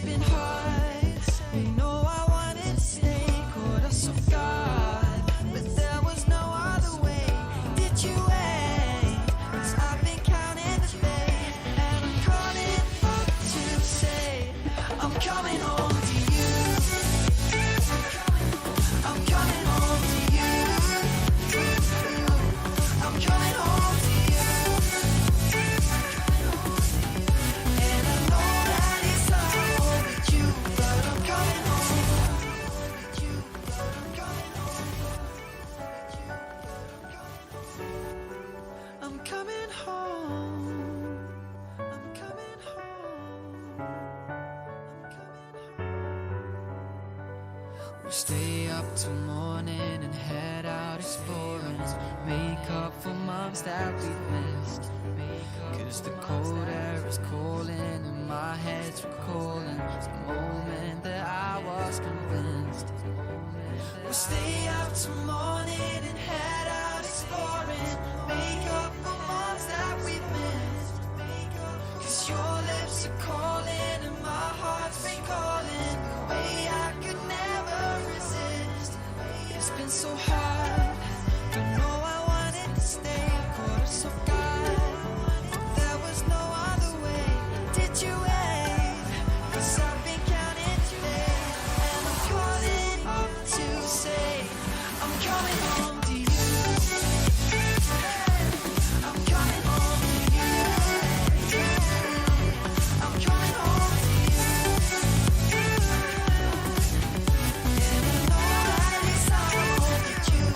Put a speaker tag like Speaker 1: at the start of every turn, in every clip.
Speaker 1: been hard. You know I wanted to stay, caught us off guard, but there was no other way. Did you wait? 'Cause I've been counting the days, and I'm calling up to say I'm coming home to you. I'm coming home to you. I'm coming home to you. And I know that it's hard with you, but I'm coming home with you. I'm coming home. I'm coming home. I'm coming home. I'm coming home. We stay up till morning and head out exploring, make up for months that we've missed. 'Cause the cold air is calling and my head's recalling the moment that I was convinced. We'll stay up till morning and head out exploring, make up for months that we've missed. 'Cause your lips are calling and my heart's been calling the way I could never resist. It's been so hard, you know I wanted to stay, caught us off guard, but there was no other way. Did you wait? 'Cause I've been counting today, and I'm calling up to say I'm coming home to you. I'm coming home to you. I'm coming home to you. And I know that it's hard with you,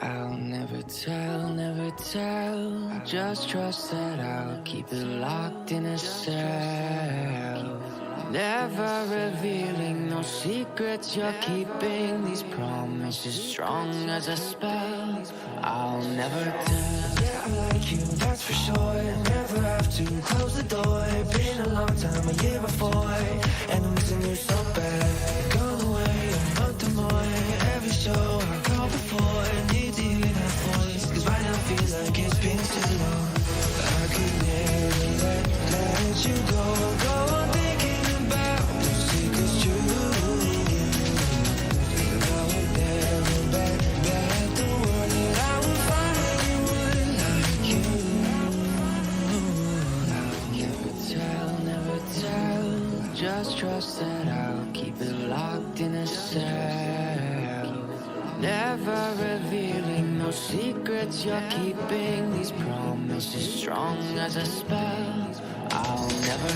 Speaker 1: I'll never tell. Just trust that I'll keep it locked in a cell. Never revealing no secrets you're keeping. These promises strong as a spell. I'll never tell. Yeah, I like you, that's for sure. Never have to close the door. Been a long time, a year before, and I'm missing you so bad. Gone away a month or more. Every show I called before, need to hear that voice, 'cause right now feels like it's been too long. I could never let you go on thinking about the secrets true. And I would never bet the world that I would find anyone like you. I'll never tell. Just trust that I'll keep it locked in a cell. Never revealing no secrets you're keeping. These promises strong as a spell. I'll never.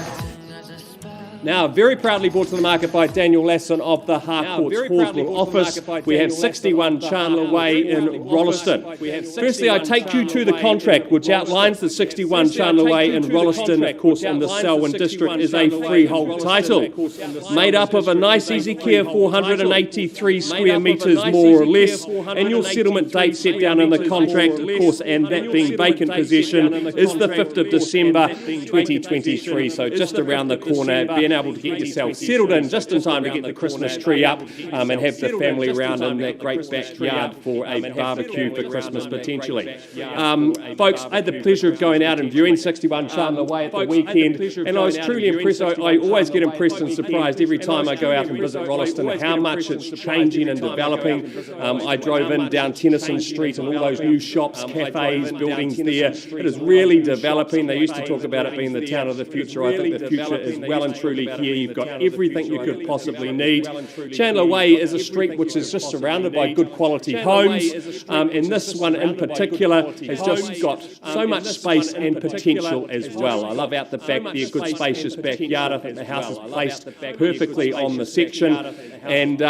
Speaker 2: Now, very proudly brought to the market by Daniel Lasson of the Harcourt's Hawesville office. We have 61 Chandler Way in Rolleston. Firstly, I take you to the contract, which outlines the 61 Chandler Way in Rolleston, of course, in the Selwyn district, is a freehold title, made up of a nice easy care 483 square metres, more or less, and your settlement date set down in the contract, of course, and that being vacant possession, is the 5th of December 2023, so just around the corner, being able to get yourself settled in just in time to get the Christmas tree up and have the family around in that great backyard for a barbecue for Christmas potentially. Folks, I had the pleasure of going out and viewing 61 Chandler Way at the weekend, and I was truly impressed. I always get impressed and surprised every time I go out and visit Rolleston how much it's changing and developing. I drove in down Tennyson Street and all those new shops, cafes, buildings there. It is really developing. They used to talk about it being the town of the future. I think the future is well and truly here. You've got everything you could possibly need. Chandler Way is a street which is just surrounded by good quality homes, and this one in particular has just got so much space and potential as well. I love out the back there, good spacious backyard. I think the house is placed perfectly on the section, and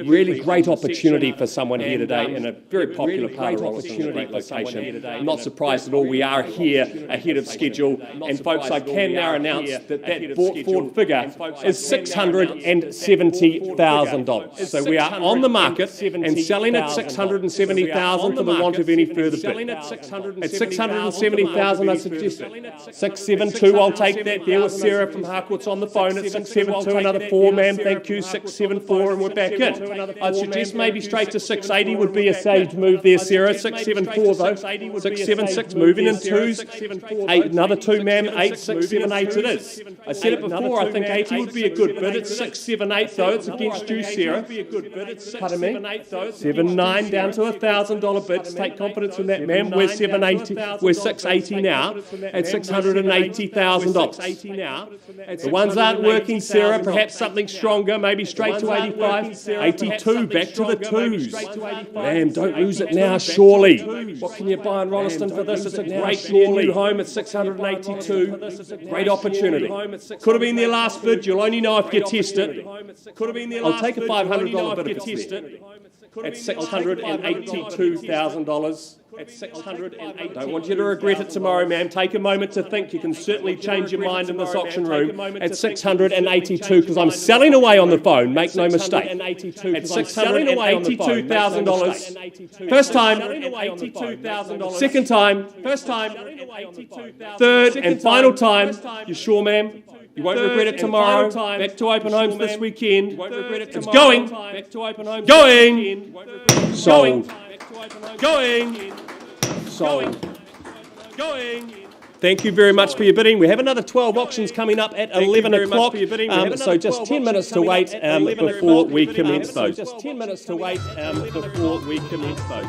Speaker 2: really great opportunity for someone here today in a very popular part of Rolleston, a great location. I'm not surprised at all. We are here ahead of schedule, and folks, I can now announce that bought forward figure is $670,000. So we are on the market and selling at $670,000 for the want of any further bid. At $670,000, I suggest $672. I'll take that. There was Sarah from Harcourt's on the phone at $672. Another $4, ma'am. Thank you. $674, and we're back in. I'd suggest maybe straight to $680 would be a sage move there, Sarah. $674 though. $676 moving in twos. Another $2, ma'am. $8,678 it is. I said it before. I think 80 would be a good bid. It's 678 though. It's against you, Sarah. Pardon me. 79 down to $1,000 bid. Take confidence in that, ma'am. We're 780. We're 680 now at $680,000. The ones aren't working, Sarah. Perhaps something stronger. Maybe straight to 85. 82. Back to the twos. Ma'am, don't lose it now. Surely. What can you buy in Rolleston for this? It's a great new home at 682. Great opportunity. Could have been their last bid. You'll only know if you test it. I'll take a $500 bid if it's there. At $682,000. At $680,000. Don't want you to regret it tomorrow, ma'am. Take a moment to think. You can certainly change your mind in this auction room. At $682, because I'm selling away on the phone. Make no mistake. At $682,000. First time. Second time. Third and final time. You sure, ma'am? You won't regret it tomorrow. Back to open homes this weekend. It's going. Going. Sold. Going. Sold. Going. Thank you very much for your bidding. We have another 12 auctions coming up at 11 o'clock. So just 10 minutes to wait before we commence those. Just 10 minutes to wait before we commence those.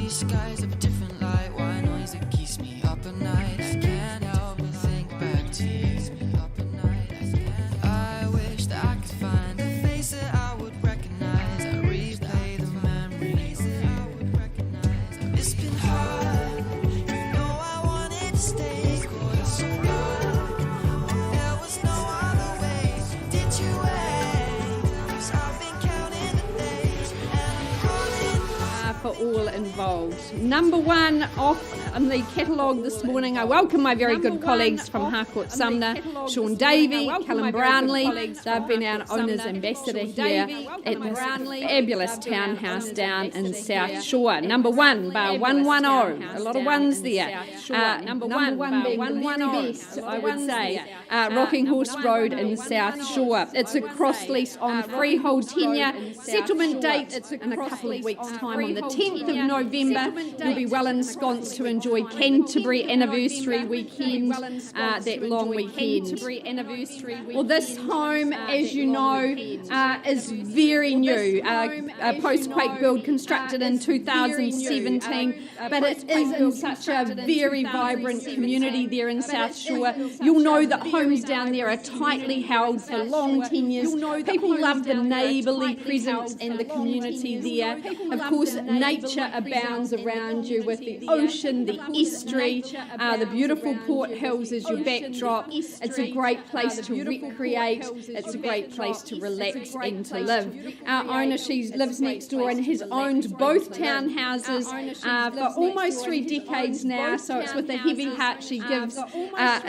Speaker 1: these skies of a different light. Why noise that keeps me up at night? I can't help but think back to you. I wish that I could find a face that I would recognize. I replay the memories that I would recognize. It's been hard, you know I wanted to stay. Caught so good, there was no other way. Did you wait? 'Cause I've been counting the days and I'm calling.
Speaker 3: For all involved. Number one off on the catalogue this morning. I welcome my very good colleagues from Harcourt Sumner, Sean Davey, Callum Brownlee. They've been our owner's ambassador here at this fabulous townhouse down in South Shore. Number one, bar 110. A lot of ones there. Number one being the very best, I would say. Rocking Horse Road in South Shore. It's a cross lease on freehold tenure. Settlement date in a couple of weeks' time on the 10th of November. You'll be well ensconced to enjoy Canterbury Anniversary Weekend, that long weekend. Well, this home, as you know, is very new. A post-quake build constructed in 2017, but it is in such a very vibrant community there in South Shore. You'll know that homes down there are tightly held for long tenures. People love the neighbourly presence and the community there. Of course, nature abounds around you with the ocean, the estuary, the beautiful Port Hills as your backdrop. It's a great place to recreate. It's a great place to relax and to live. Our owner, she lives next door and has owned both townhouses for almost 3 decades now, so it's with a heavy heart she gives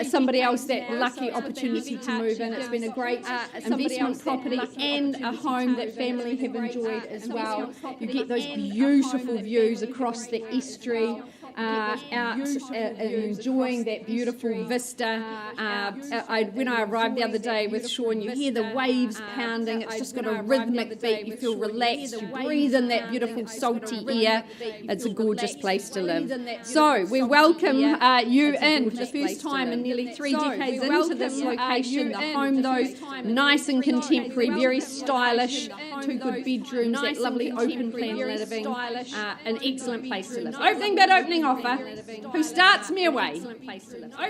Speaker 3: somebody else that lucky opportunity to move in. It's been a great investment property and a home that family have enjoyed as well. You get those beautiful views across the estuary, out enjoying that beautiful vista. When I arrived the other day with Sean, you hear the waves pounding. It's just got a rhythmic beat. You feel relaxed. You breathe in that beautiful salty air. It's a gorgeous place to live. So we welcome you in for the first time in nearly 3 decades into this location. The home, though, nice and contemporary, very stylish. 2 good bedrooms, that lovely open plan living. An excellent place to live. Opening offer. Who starts me away?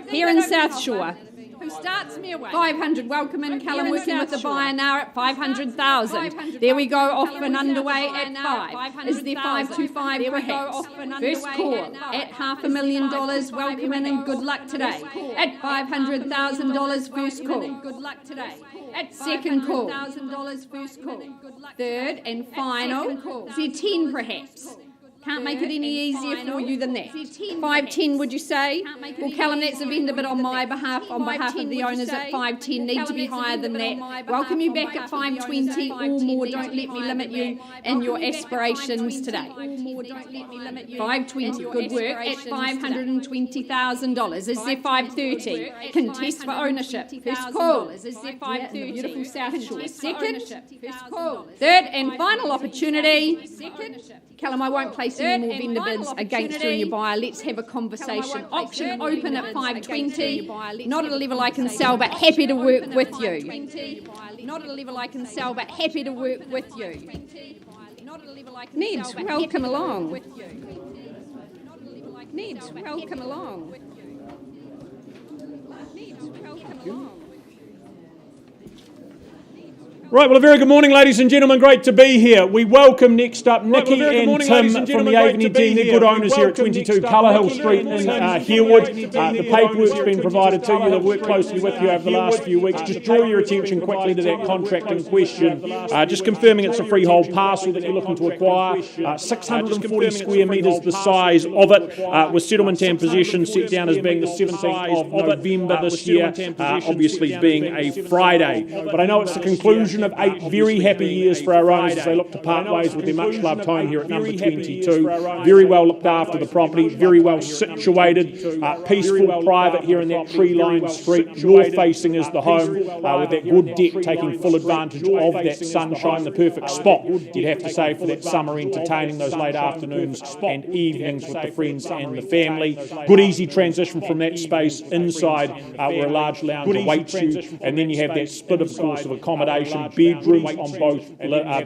Speaker 3: Here in South Shore. Who starts me away? 500. Welcome in, Callum, working with the buyer now at 500,000. There we go, off and underway at 5. Is there 525 perhaps? First call at $500,000. Welcome in and good luck today. At $500,000, first call. Good luck today. At second call. Third and final. Is there 10 perhaps? Can't make it any easier for you than that. 510, would you say? Well, Callum, that's a vendor, but on my behalf, on behalf of the owners at 510, need to be higher than that. Welcome you back at 520 or more. Don't let me limit you in your aspirations today. 520, good work. At $520,000. Is there 530? Contest for ownership. First call. Is there 530? Beautiful South Shore. Second. Third and final opportunity. Callum, I won't place any more vendor bids against you and your buyer. Let's have a conversation. Option open at 520. Not at a level I can sell, but happy to work with you. Not at a level I can sell, but happy to work with you. Ned, welcome along. Ned, welcome along.
Speaker 2: Right, well, a very good morning, ladies and gentlemen. Great to be here. We welcome next up Nikki and Tim from the Avon team. They're good owners here at 22 Callowhill Street in Harewood. The paperwork's been provided to you. They've worked closely with you over the last few weeks. Just draw your attention quickly to that contract in question. Just confirming it's a freehold parcel that you're looking to acquire. 640 square metres the size of it, with settlement and possession set down as being the 17th of November this year, obviously being a Friday. But I know it's the conclusion of 8 very happy years for our owners as they look to part ways with their much-loved home here at number 22. Very well looked after the property, very well situated, peaceful, private here in that tree-lined street. North-facing is the home, with that good deck taking full advantage of that sunshine, the perfect spot, you'd have to say, for that summer entertaining those late afternoons and evenings with the friends and the family. Good easy transition from that space inside, where a large lounge awaits you, and then you have that split, of course, of accommodation
Speaker 4: bedrooms on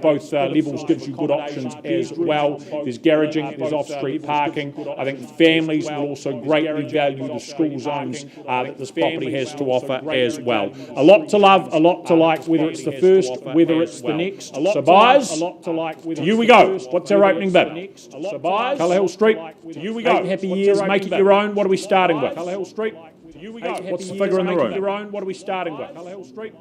Speaker 4: both levels gives you good options as well. There's garaging, there's off-street parking. I think families will also greatly value the school zones that this property has to offer as well. A lot to love, a lot to like, whether it's the first, whether it's the next. So buyers, to you we go. What's our opening bid? So buyers, Colour Hill Street, to you we go. 8 happy years, make it your own. What are we starting with? Colour Hill Street, to you we go. What's the figure in the room? What are we starting with? Colour Hill Street.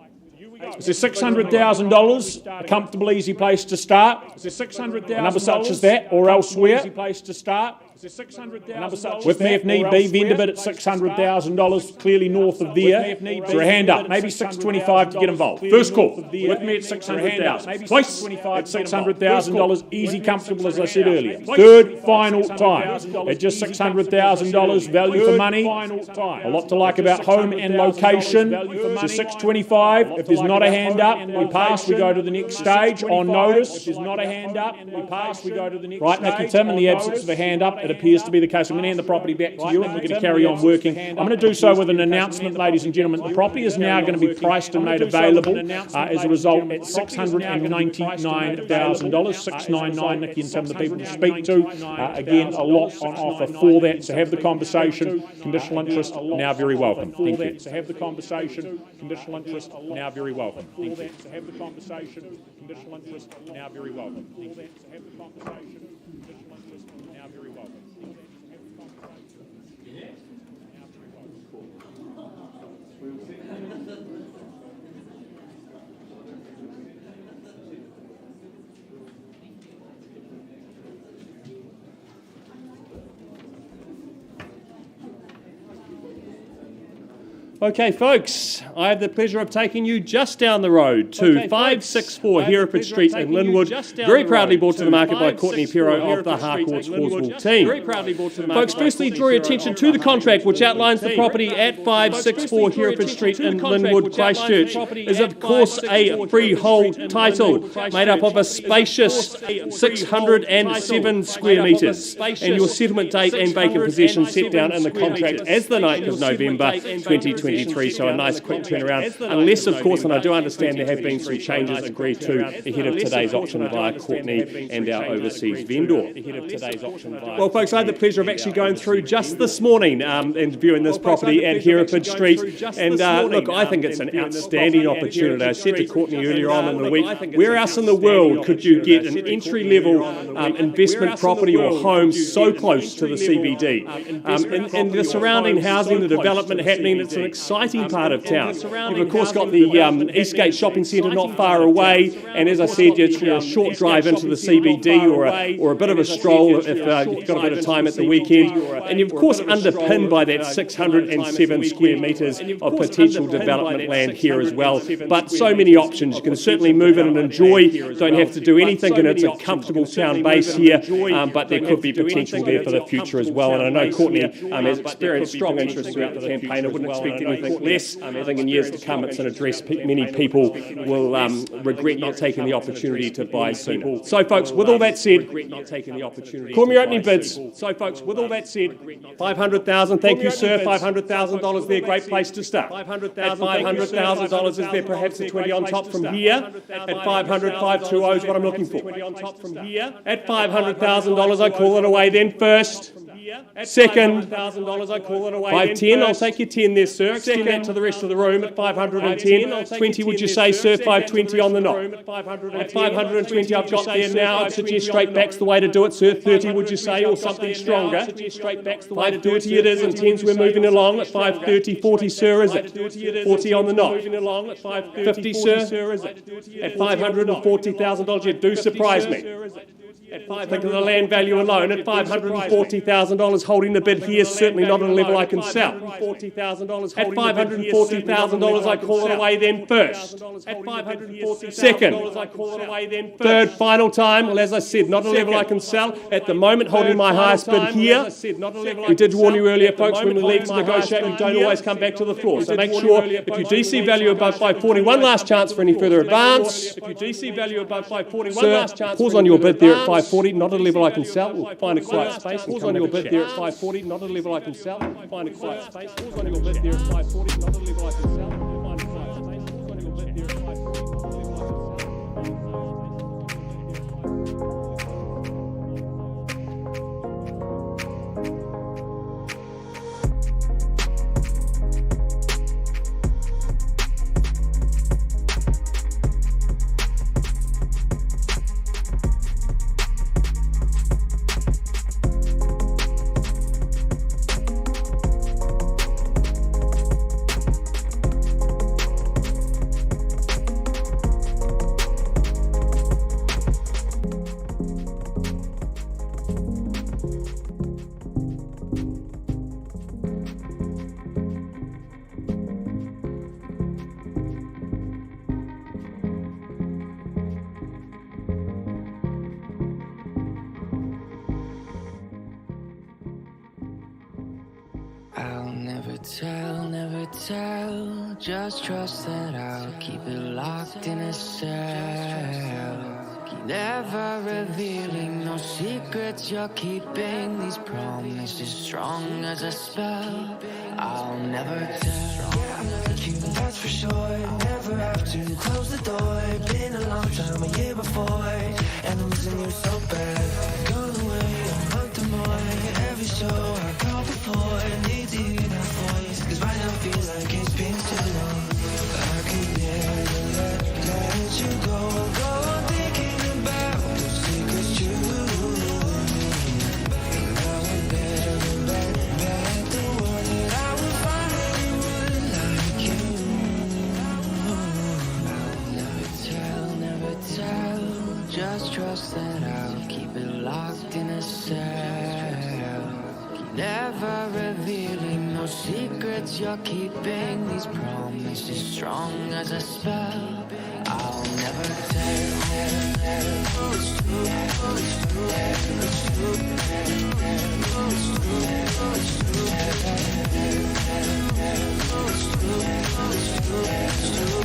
Speaker 4: Is there $600,000 a comfortable, easy place to start? Is there $600,000 a number such as that, or elsewhere? Easy place to start. Is there $600,000 with me if need be? Vendor bid at $600,000, clearly north of there. Is there a hand up? Maybe $625 to get involved. First call. With me at $600,000. Twice at $600,000, easy, comfortable, as I said earlier. Third, final time at just $600,000, value for money. A lot to like about home and location. So $625. If there's not a hand up, we pass. We go to the next stage on notice. If there's not a hand up, we pass. We go to the next stage. Right, Nicky Tim, in the absence of a hand up, it appears to be the case. I'm going to hand the property back to you and we're going to carry on working. I'm going to do so with an announcement, ladies and gentlemen. The property is now going to be priced and made available as a result at $699,000. $699, Nicky and some of the people to speak to. Again, a lot on offer for that. So have the conversation. Conditional interest, now very welcome. Thank you. So have the conversation. Conditional interest, now very welcome. Thank you. So have the conversation. Conditional interest, now very welcome. Thank you. So have the conversation. Conditional interest, now very welcome.
Speaker 2: Okay, folks, I have the pleasure of taking you just down the road to 564 Hereford Street in Linwood, very proudly brought to the market by Courtney Pero of the Harcourts Horswool team. Folks, firstly, draw your attention to the contract which outlines the property at 564 Hereford Street in Linwood, Christchurch. Is of course a freehold title made up of a spacious 607 square metres, and your settlement date and vacant possession set down in the contract as the 9th of November 2023. So a nice quick turnaround, unless of course, and I do understand there have been some changes agreed to ahead of today's auction via Courtney and our overseas vendor. Well folks, I had the pleasure of actually going through just this morning and viewing this property at Hereford Street, and look, I think it's an outstanding opportunity. I said to Courtney earlier on in the week, where else in the world could you get an entry-level investment property or home so close to the CBD? And the surrounding housing, the development happening, it's an exciting part of town. You've of course got the Eastgate Shopping Centre not far away, and as I said, you're a short drive into the CBD or a bit of a stroll if you've got a bit of time at the weekend, and you're of course underpinned by that 607 square metres of potential development land here as well. But so many options, you can certainly move in and enjoy, don't have to do anything, and it's a comfortable town base here, but there could be potential there for the future as well. And I know Courtney has experienced strong interest throughout the campaign. I wouldn't expect anything less. I think in years to come it's an address many people will regret not taking the opportunity to buy sooner. So folks, with all that said, call me your opening bids. So folks, with all that said, $500,000, thank you sir, $500,000 there, great place to start. At $500,000, is there perhaps a 20 on top from here? At $500,000, 520 is what I'm looking for. At $500,000, I call it away then first. Second, $510, I'll take your 10 there, sir. Extend that to the rest of the room at $510. 20, would you say, sir? 520 on the knock. At 520, I've got there now. I'd suggest straight back's the way to do it, sir. 30, would you say, or something stronger? 530 it is, and 10s we're moving along at 530. 40, sir, is it? 40 on the knock. 50, sir? At $540,000, you do surprise me. Think of the land value alone at $540,000, holding the bid here, certainly not at a level I can sell. At $540,000, I call it away then first. Second. Third, final time. Well, as I said, not a level I can sell. At the moment, holding my highest bid here. We did warn you earlier, folks, when we leave to negotiate, we don't always come back to the floor. So make sure, if you DC value above 540, one last chance for any further advance. If you DC value above 540, one last chance. Pause on your bid there at 540, not a level I can sell. We'll find a quiet space and come on your bid there at 540, not a level I can sell. We'll find a quiet space. Pause on your bid there at 540, not a level I can sell. We'll find a quiet space. Pause on your bid there at 540, not a level I can sell.
Speaker 1: never tell, never tell. Just trust that I'll keep it locked in a cell. Never revealing no secrets you're keeping. These promises strong as a spell. I'll never tell. Yeah, I'm not the human, that's for sure. Never have to close the door. Been a long time, a year before, and I'm missing you so bad. Gone away a month or more. Every show I called before, need to hear that voice, 'cause right now feels like it's been too long. I could never let you go on thinking about the secrets you. And I would never bet the one that I would find anyone like you. I'll never tell, just trust that I'll keep it locked in a cell. Never revealing no secrets you're keeping. These promises strong as a spell. I'll never tell. It's true, it's true, it's true, it's true, it's true, it's true, it's true, it's true.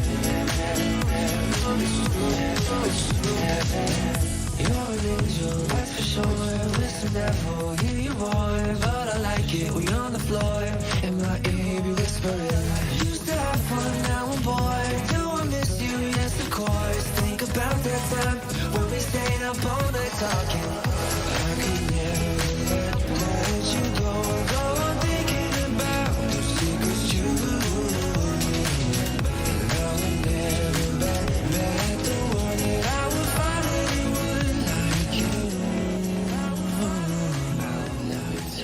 Speaker 1: You're an angel, that's for sure. Listen, never hear your voice, but I like it when you're on the floor. In my ear, you whispering. Used to have fun, now I'm bored. Do I miss you? Yes, of course. Think about that time when we stayed up all night talking. I could never let you go on thinking about the secrets you. And I would never bet the one that I would find anyone like you.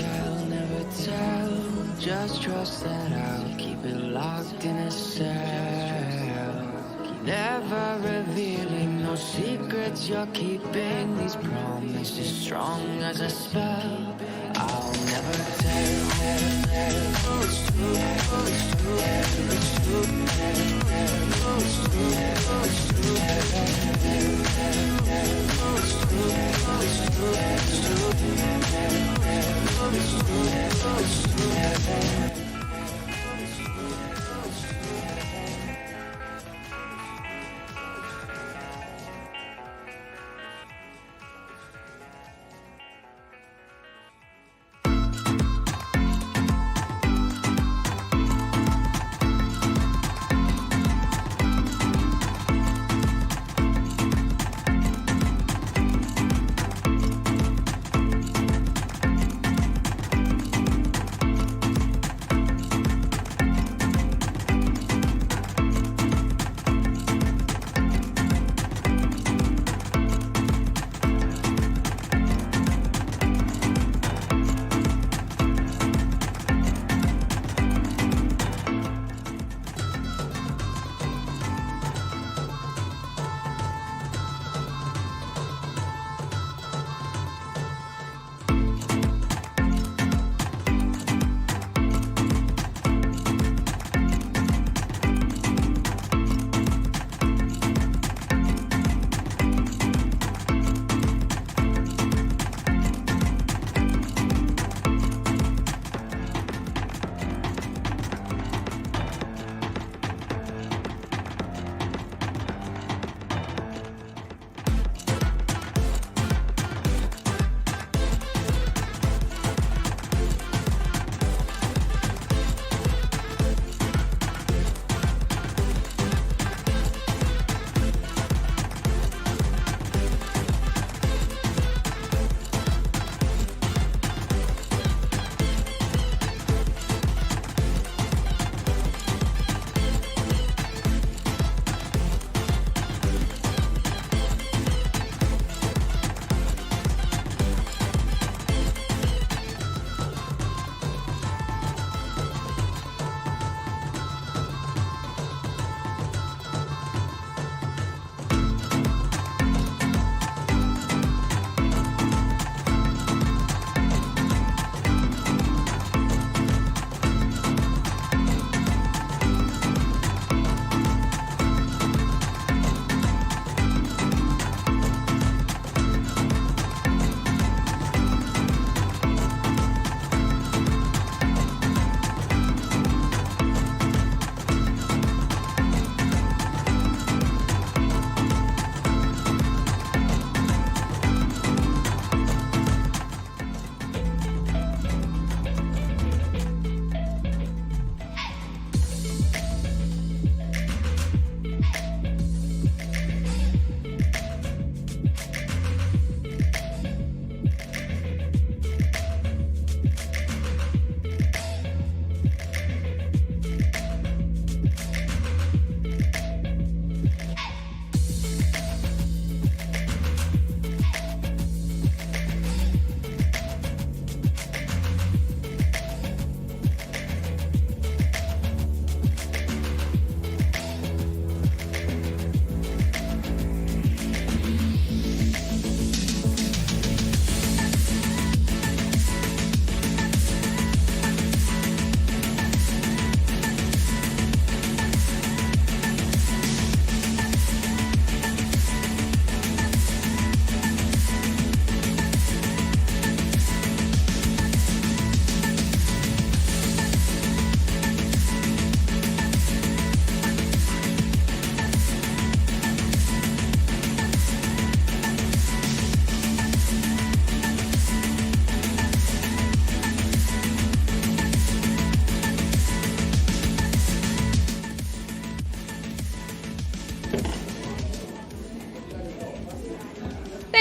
Speaker 1: I'll never tell, just trust that I'll keep it locked in a cell. Never revealing no secrets you're keeping. These promises strong as a spell. I'll never tell. It's true, it's true, it's true, it's true, it's true, it's true, it's true, it's true.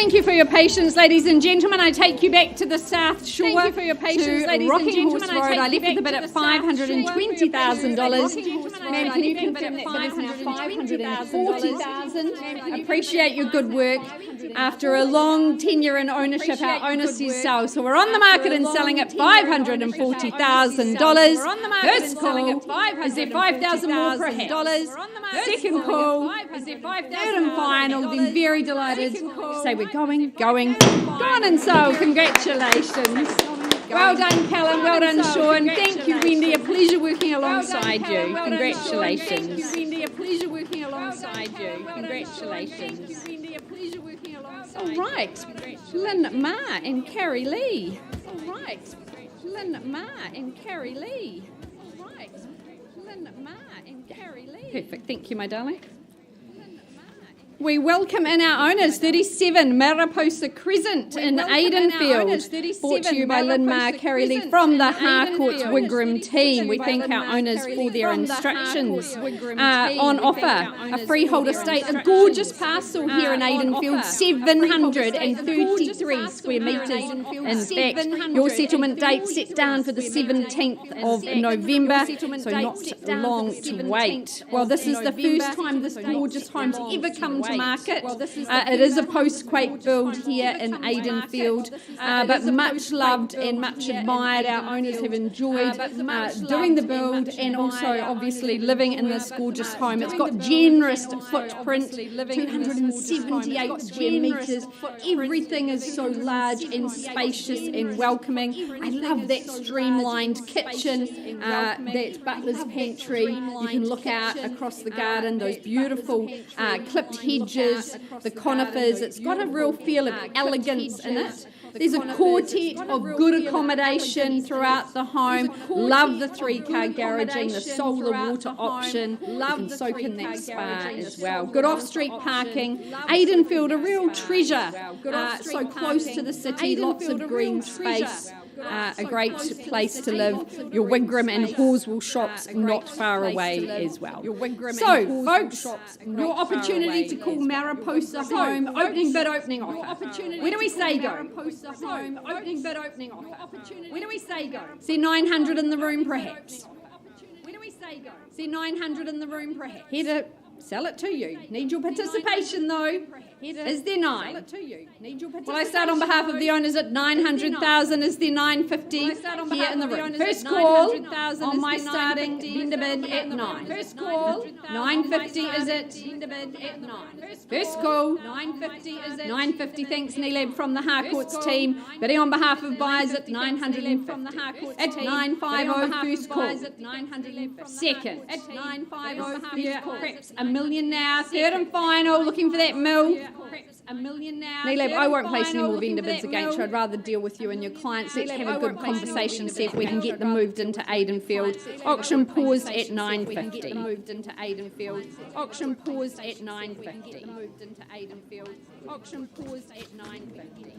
Speaker 3: Thank you for your patience, ladies and gentlemen. I take you back to the South Shore. Thank you for your patience, ladies and gentlemen. I left the bid at $520,000. Ma'am, can you confirm that bid is now $540,000? Appreciate your good work. After a long tenure in ownership, our owner says so. So we're on the market and selling at $540,000. First call, is there 5,000 more perhaps? Second call, is there 5,000? Third and final, then very delighted to say we're going, gone and sold. Congratulations. Well done, Callum. Well done, Sean. Thank you, Wendy. A pleasure working alongside you. Congratulations. Thank you, Wendy. A pleasure working alongside you. Congratulations. All right, Lynn Ma and Carrie Lee. All right, Lynn Ma and Carrie Lee. All right, Lynn Ma and Carrie Lee. Perfect. Thank you, my darling. We welcome in our owners, 37 Mariposa Crescent in Aidenfield, brought to you by Lynn Ma Carrie Lee from the Harcourts Wigram team. We thank our owners for their instructions. On offer, a freehold estate, a gorgeous parcel here in Aidenfield, 733 square metres. In fact, your settlement date set down for the 17th of November, so not long to wait. Well, this is the first time this gorgeous home's ever come to market. It is a post-quake build here in Aidenfield, but much loved and much admired. Our owners have enjoyed doing the build and also obviously living in this gorgeous home. It's got generous footprint, 278 square metres. Everything is so large and spacious and welcoming. I love that streamlined kitchen, that butler's pantry. You can look out across the garden, those beautiful clipped hedges, the conifers. It's got a real feel of elegance in it. There's a quartet of good accommodation throughout the home. Love the 3-car garaging, the solar water option. You can soak in that spa as well. Good off-street parking. Aidenfield, a real treasure. So close to the city, lots of green space. A great place to live. Your Wigram and Horswell shops not far away as well. So, folks, your opportunity to call Mariposa home. Opening bid, opening offer. Where do we say go? Opening bid, opening offer. Where do we say go? Is there 900 in the room, perhaps? Where do we say go? Is there 900 in the room, perhaps? Here to sell it to you. Need your participation, though. Is there 9? Well, I start on behalf of the owners at 900,000. Is there 950 here in the room? First call on my starting vendor bid at 9. First call 950. Is it? First call 950. Is it? 950. Thanks, Neelab from the Harcourts team. Bidding on behalf of buyers at 950. At 950. First call. Second at 950. Perhaps $1 million now. Third and final. Looking for that mill. Neelab, I won't place any more vendor bids against you. I'd rather deal with you and your clients. Let's have a good conversation, see if we can get them moved into Aidenfield. Auction paused at 950. Auction paused at 950. Auction paused at 950.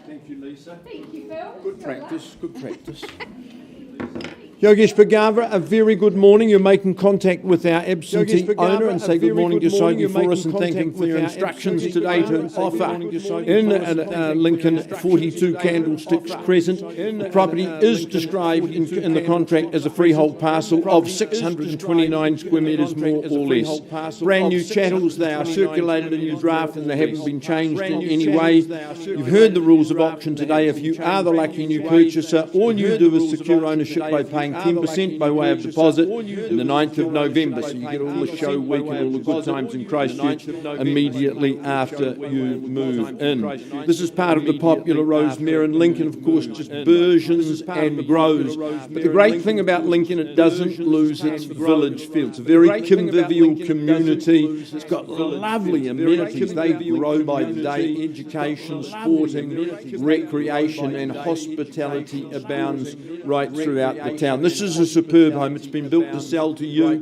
Speaker 5: Thank you, Lisa.
Speaker 3: Thank you, Phil.
Speaker 5: Good practice, good practice. Yogesh Bhagava, a very good morning. You're making contact with our absentee owner and say good morning to Sogi for us and thank him for your instructions today to offer in Lincoln 42 Candlesticks Crescent. The property is described in the contract as a freehold parcel of 629 square metres more or less. Brand new chattels, they are circulated in your draft and they haven't been changed in any way. You've heard the rules of auction today. If you are the lucky new purchaser, all you do is secure ownership by paying 10% by way of deposit in the 9th of November, so you get all the show week and all the good times in Christchurch immediately after you move in. This is part of the popular Rosemary and Lincoln, of course, just burgeons and grows. But the great thing about Lincoln, it doesn't lose its village feel. It's a very convivial community. It's got lovely amenities. They grow by the day. Education, sporting, recreation and hospitality abounds right throughout the town. down. This is a superb home. It's been built to sell to you.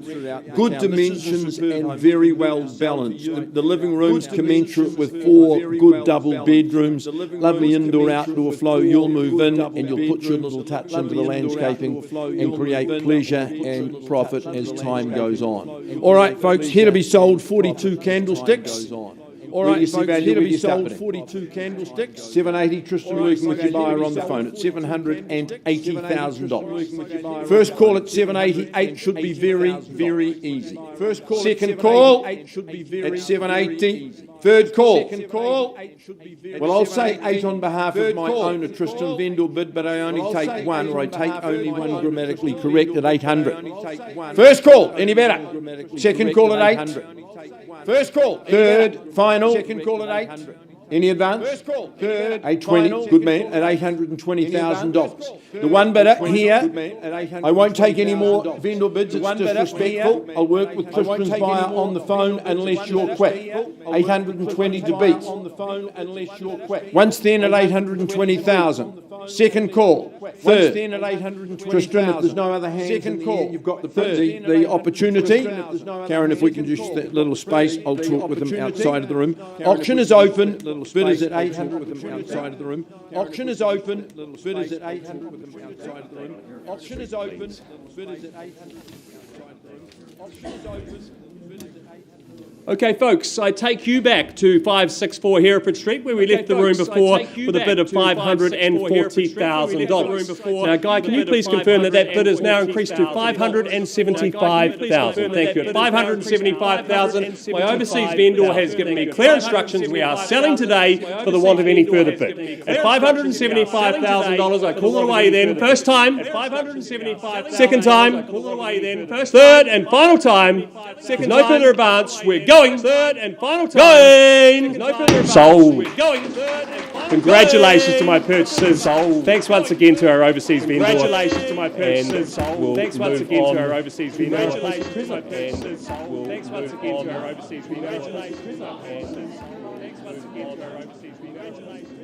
Speaker 5: Good dimensions and very well balanced. The living room's commensurate with 4 good double bedrooms. Lovely indoor-outdoor flow. You'll move in and you'll put your little touch into the landscaping and create pleasure and profit as time goes on. All right, folks, here to be sold 42 candlesticks. All right, folks, here to be sold 42 candlesticks. 780, Tristan working with your buyer on the phone at $780,000. First call at 788 should be very, very easy. First call. Second call at 780. Third call. Well, I'll say 8 on behalf of my owner, Tristan Vendel bid, but I only take 1, or I take only 1 grammatically correct at 800. First call, any better? Second call at 8. First call. Third, final. Second call at 8. Any advance? First call. Third. 820. Good man. At $820,000. The one bidder here. I won't take any more vendor bids. It's disrespectful. I'll work with Tristan's buyer on the phone unless you're quick. 820 to beat. Once then at 820,000. Second call. Third. Tristan, if there's no other hands. Second call. You've got the opportunity. Karen, if we can just that little space, I'll talk with them outside of the room. Auction is open. Bid is at 800 with them outside of the room. Auction is open. Bid is at 800 with them outside of the room. Auction is open. Bid is at 800 with them outside of the room. Auction is open. Bid is at 800.
Speaker 2: Okay, folks, I take you back to 564 Hereford Street, where we left the room before with a bid of $540,000. Now, Guy, can you please confirm that that bid is now increased to $575,000? Thank you. At $575,000, my overseas vendor has given me clear instructions. We are selling today for the want of any further bid. At $575,000, I call it away then. First time. Second time. Third and final time. No further advance. We're going. Third and final time. Going. Sold. Congratulations to my purchasers. Sold. Thanks once again to our overseas vendor. Congratulations to my purchasers. Sold. Thanks once again to our overseas vendor. Congratulations to my purchasers. Sold. Thanks once again to our overseas vendor. Congratulations to my purchasers. Thanks once again to our overseas vendor. Congratulations.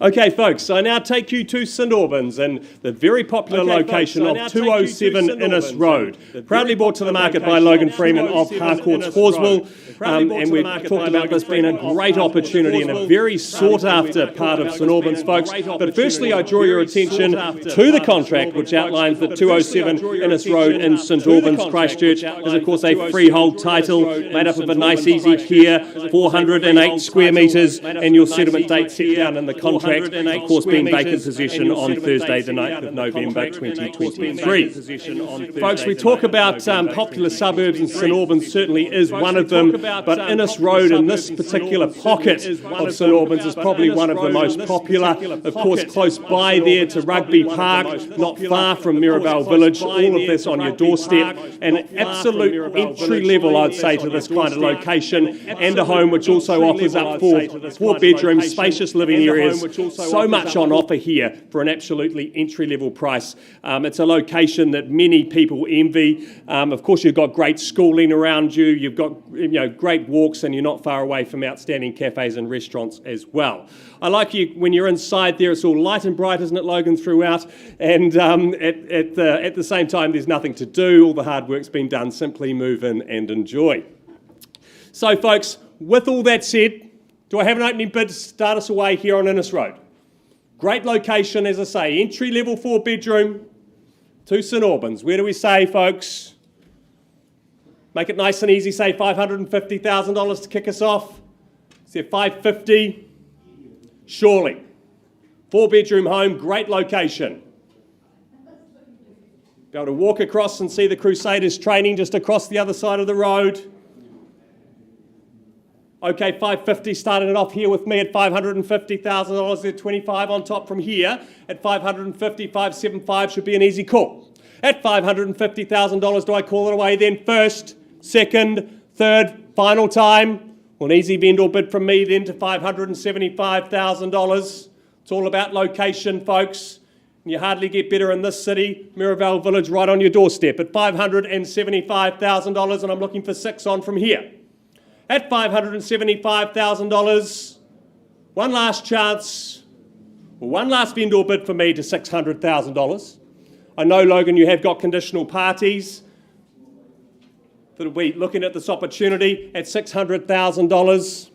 Speaker 2: Okay, folks, I now take you to St Albans and the very popular location of 207 Innes Road. Proudly brought to the market by Logan Freeman of Harcourts Horswell. And we've talked about this being a great opportunity and a very sought-after part of St Albans, folks. But firstly, I draw your attention to the contract, which outlines that 207 Innes Road in St Albans, Christchurch, is of course a freehold title made up of a nice easy care, 408 square metres, and your settlement date set down in the contract. And of course being vacant possession on Thursday the 9th of November 2023. Folks, we talk about popular suburbs, and St Albans certainly is one of them, but Innes Road in this particular pocket of St Albans is probably one of the most popular. Of course, close by there to Rugby Park, not far from Mirabelle Village, all of this on your doorstep, and absolute entry level, I'd say, to this kind of location, and a home which also offers up 4 bedrooms, spacious living areas. So much on offer here for an absolutely entry-level price. It's a location that many people envy. Of course, you've got great schooling around you. You've got great walks, and you're not far away from outstanding cafes and restaurants as well. I like you when you're inside there. It's all light and bright, isn't it, Logan, throughout? And at the same time, there's nothing to do. All the hard work's been done. Simply move in and enjoy. So, folks, with all that said, do I have an opening bid to start us away here on Innes Road? Great location, as I say, entry-level 4-bedroom to St Albans. Where do we say, folks? Make it nice and easy, say $550,000 to kick us off. Say $550. Surely. 4-bedroom home, great location. Be able to walk across and see the Crusaders training just across the other side of the road. Okay, 550, starting it off here with me at $550,000. There's 25 on top from here. At 550, 575 should be an easy call. At $550,000, do I call it away then? First, second, third, final time. Well, an easy vendor bid from me then to $575,000. It's all about location, folks. And you hardly get better in this city. Mirabelle Village right on your doorstep at $575,000, and I'm looking for 6 on from here. At $575,000, one last chance, one last vendor bid for me to $600,000. I know, Logan, you have got conditional parties that will be looking at this opportunity at $600,000.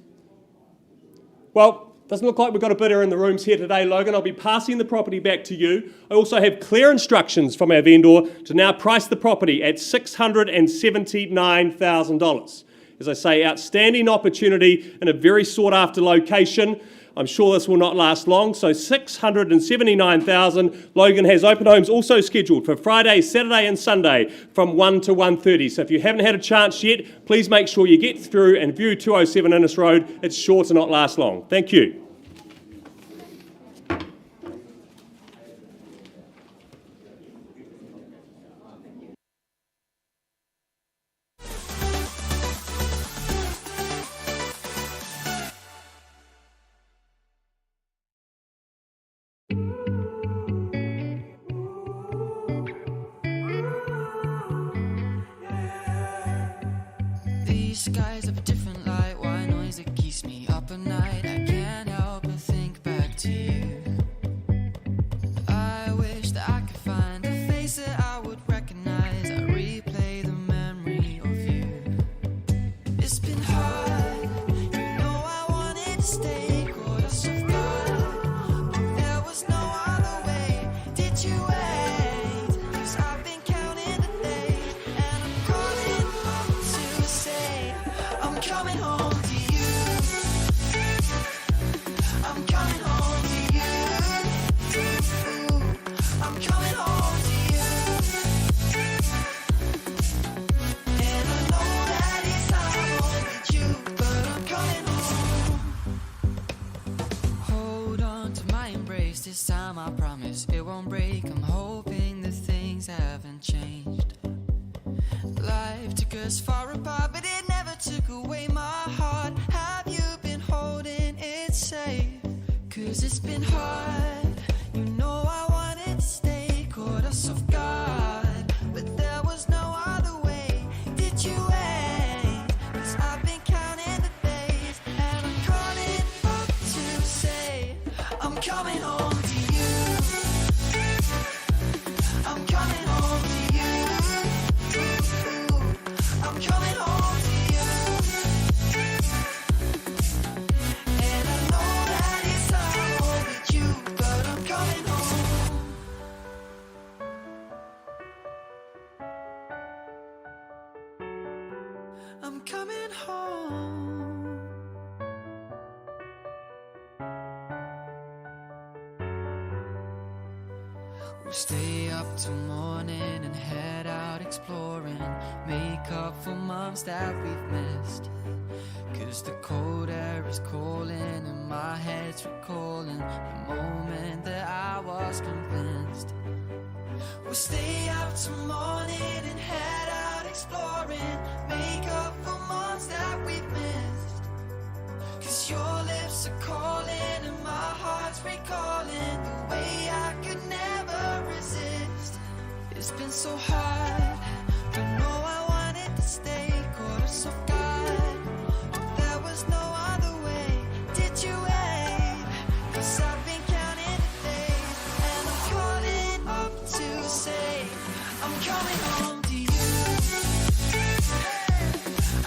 Speaker 2: Well, doesn't look like we've got a bidder in the rooms here today, Logan. I'll be passing the property back to you. I also have clear instructions from our vendor to now price the property at $679,000. As I say, outstanding opportunity in a very sought-after location. I'm sure this will not last long, so $679,000. Logan has open homes also scheduled for Friday, Saturday and Sunday from 1 to 1:30. So if you haven't had a chance yet, please make sure you get through and view 207 Innes Road. It's sure to not last long. Thank you.
Speaker 1: These skies have a different light, white noise that keeps me up at night. I can't help but think back to you. I wish that I could find a face that I would recognize. I replay the memory of you. It's been hard, you know I wanted to stay, caught us off guard, but there was no other way. Did you wait? 'Cause I've been counting the days, and I'm calling up to say I'm coming home to you. I'm coming home to you. I'm coming home to you. And I know that it's hard with you, but I'm coming home. Hold on to my embrace, this time I promise it won't break. I'm hoping that things haven't changed. Life took us far apart, but it never took away my heart. Have you been holding it safe? 'Cause it's been hard, you know I wanted to stay, caught us off guard, but there was no other way. Did you wait? 'Cause I've been counting the days, and I'm calling up to say I'm coming home to you. I'm coming home to you. I'm coming home to you. And I know that it's hard with you, but I'm coming home. I'm coming home. We'll stay up till morning and head out exploring, make up for months that we've missed. 'Cause the cold air is calling and my head's recalling the moment that I was convinced. We'll stay up till morning and head out exploring, make up for months that we've missed. 'Cause your lips are calling and my heart's recalling the way I could never resist. It's been so hard, I know I wanted to stay, caught us off guard, but there was no other way. Did you wait? 'Cause I've been counting the days, and I'm calling up to say I'm coming home to you.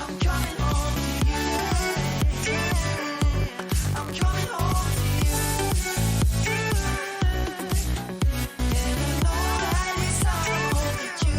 Speaker 1: I'm coming home to you. I'm coming home to you. And I know that it's hard with you,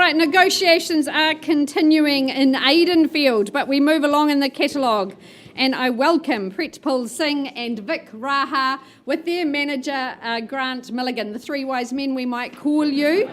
Speaker 3: right, negotiations are continuing in Aidenfield, but we move along in the catalogue. And I welcome Pritpal Singh and Vic Raha with their manager, Grant Milligan, the three wise men we might call you.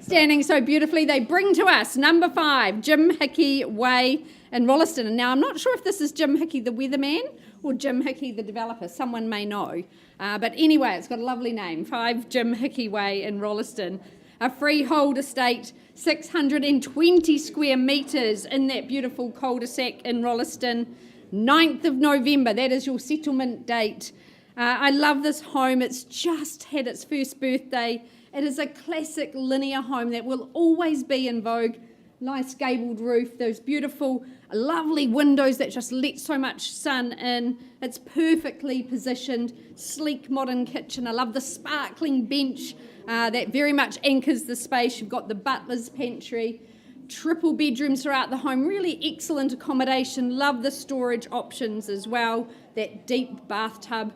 Speaker 3: Standing so beautifully, they bring to us number 5, Jim Hickey Way in Rolleston. And now I'm not sure if this is Jim Hickey the weatherman or Jim Hickey the developer. Someone may know. But anyway, it's got a lovely name, 5 Jim Hickey Way in Rolleston. A freehold estate, 620 square metres in that beautiful cul-de-sac in Rolleston. 9th of November, that is your settlement date. I love this home. It's just had its first birthday. It is a classic linear home that will always be in vogue. Nice gabled roof, those beautiful, lovely windows that just let so much sun in. It's perfectly positioned, sleek modern kitchen. I love the sparkling bench that very much anchors the space. You've got the butler's pantry, triple bedrooms throughout the home, really excellent accommodation. Love the storage options as well, that deep bathtub.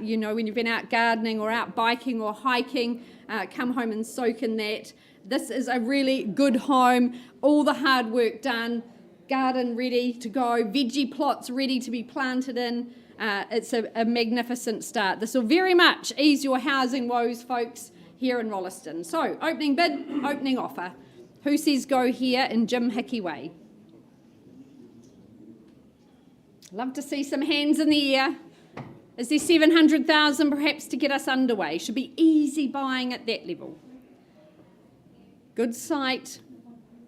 Speaker 3: You know, when you've been out gardening or out biking or hiking, come home and soak in that. This is a really good home, all the hard work done, garden ready to go, veggie plots ready to be planted in. It's a magnificent start. This will very much ease your housing woes, folks, here in Rolleston. So, opening bid, opening offer. Who says go here in Jim Hickey Way? Love to see some hands in the air. Is there 700,000 perhaps to get us underway? Should be easy buying at that level. Good site,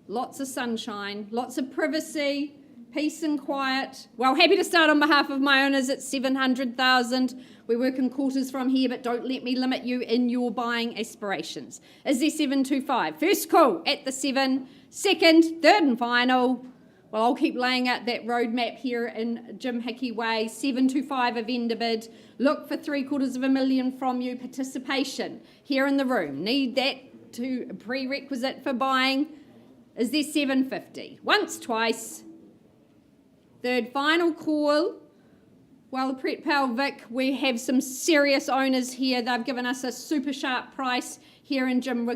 Speaker 3: lots of sunshine, lots of privacy, peace and quiet. Well, happy to start on behalf of my owners at 700,000. We work in quarters from here, but don't let me limit you in your buying aspirations. Is there 725? First call at the 7, second, third and final. Well, I'll keep laying out that roadmap here in Jim Hickey Way. 725 a vendor bid. Look for $750,000 from you. Participation here in the room. Need that to prerequisite for buying. Is there 750? Once, twice. Third, final call. Well, Pritpal Vic, we have some serious owners here. They've given us a super sharp price here in Jim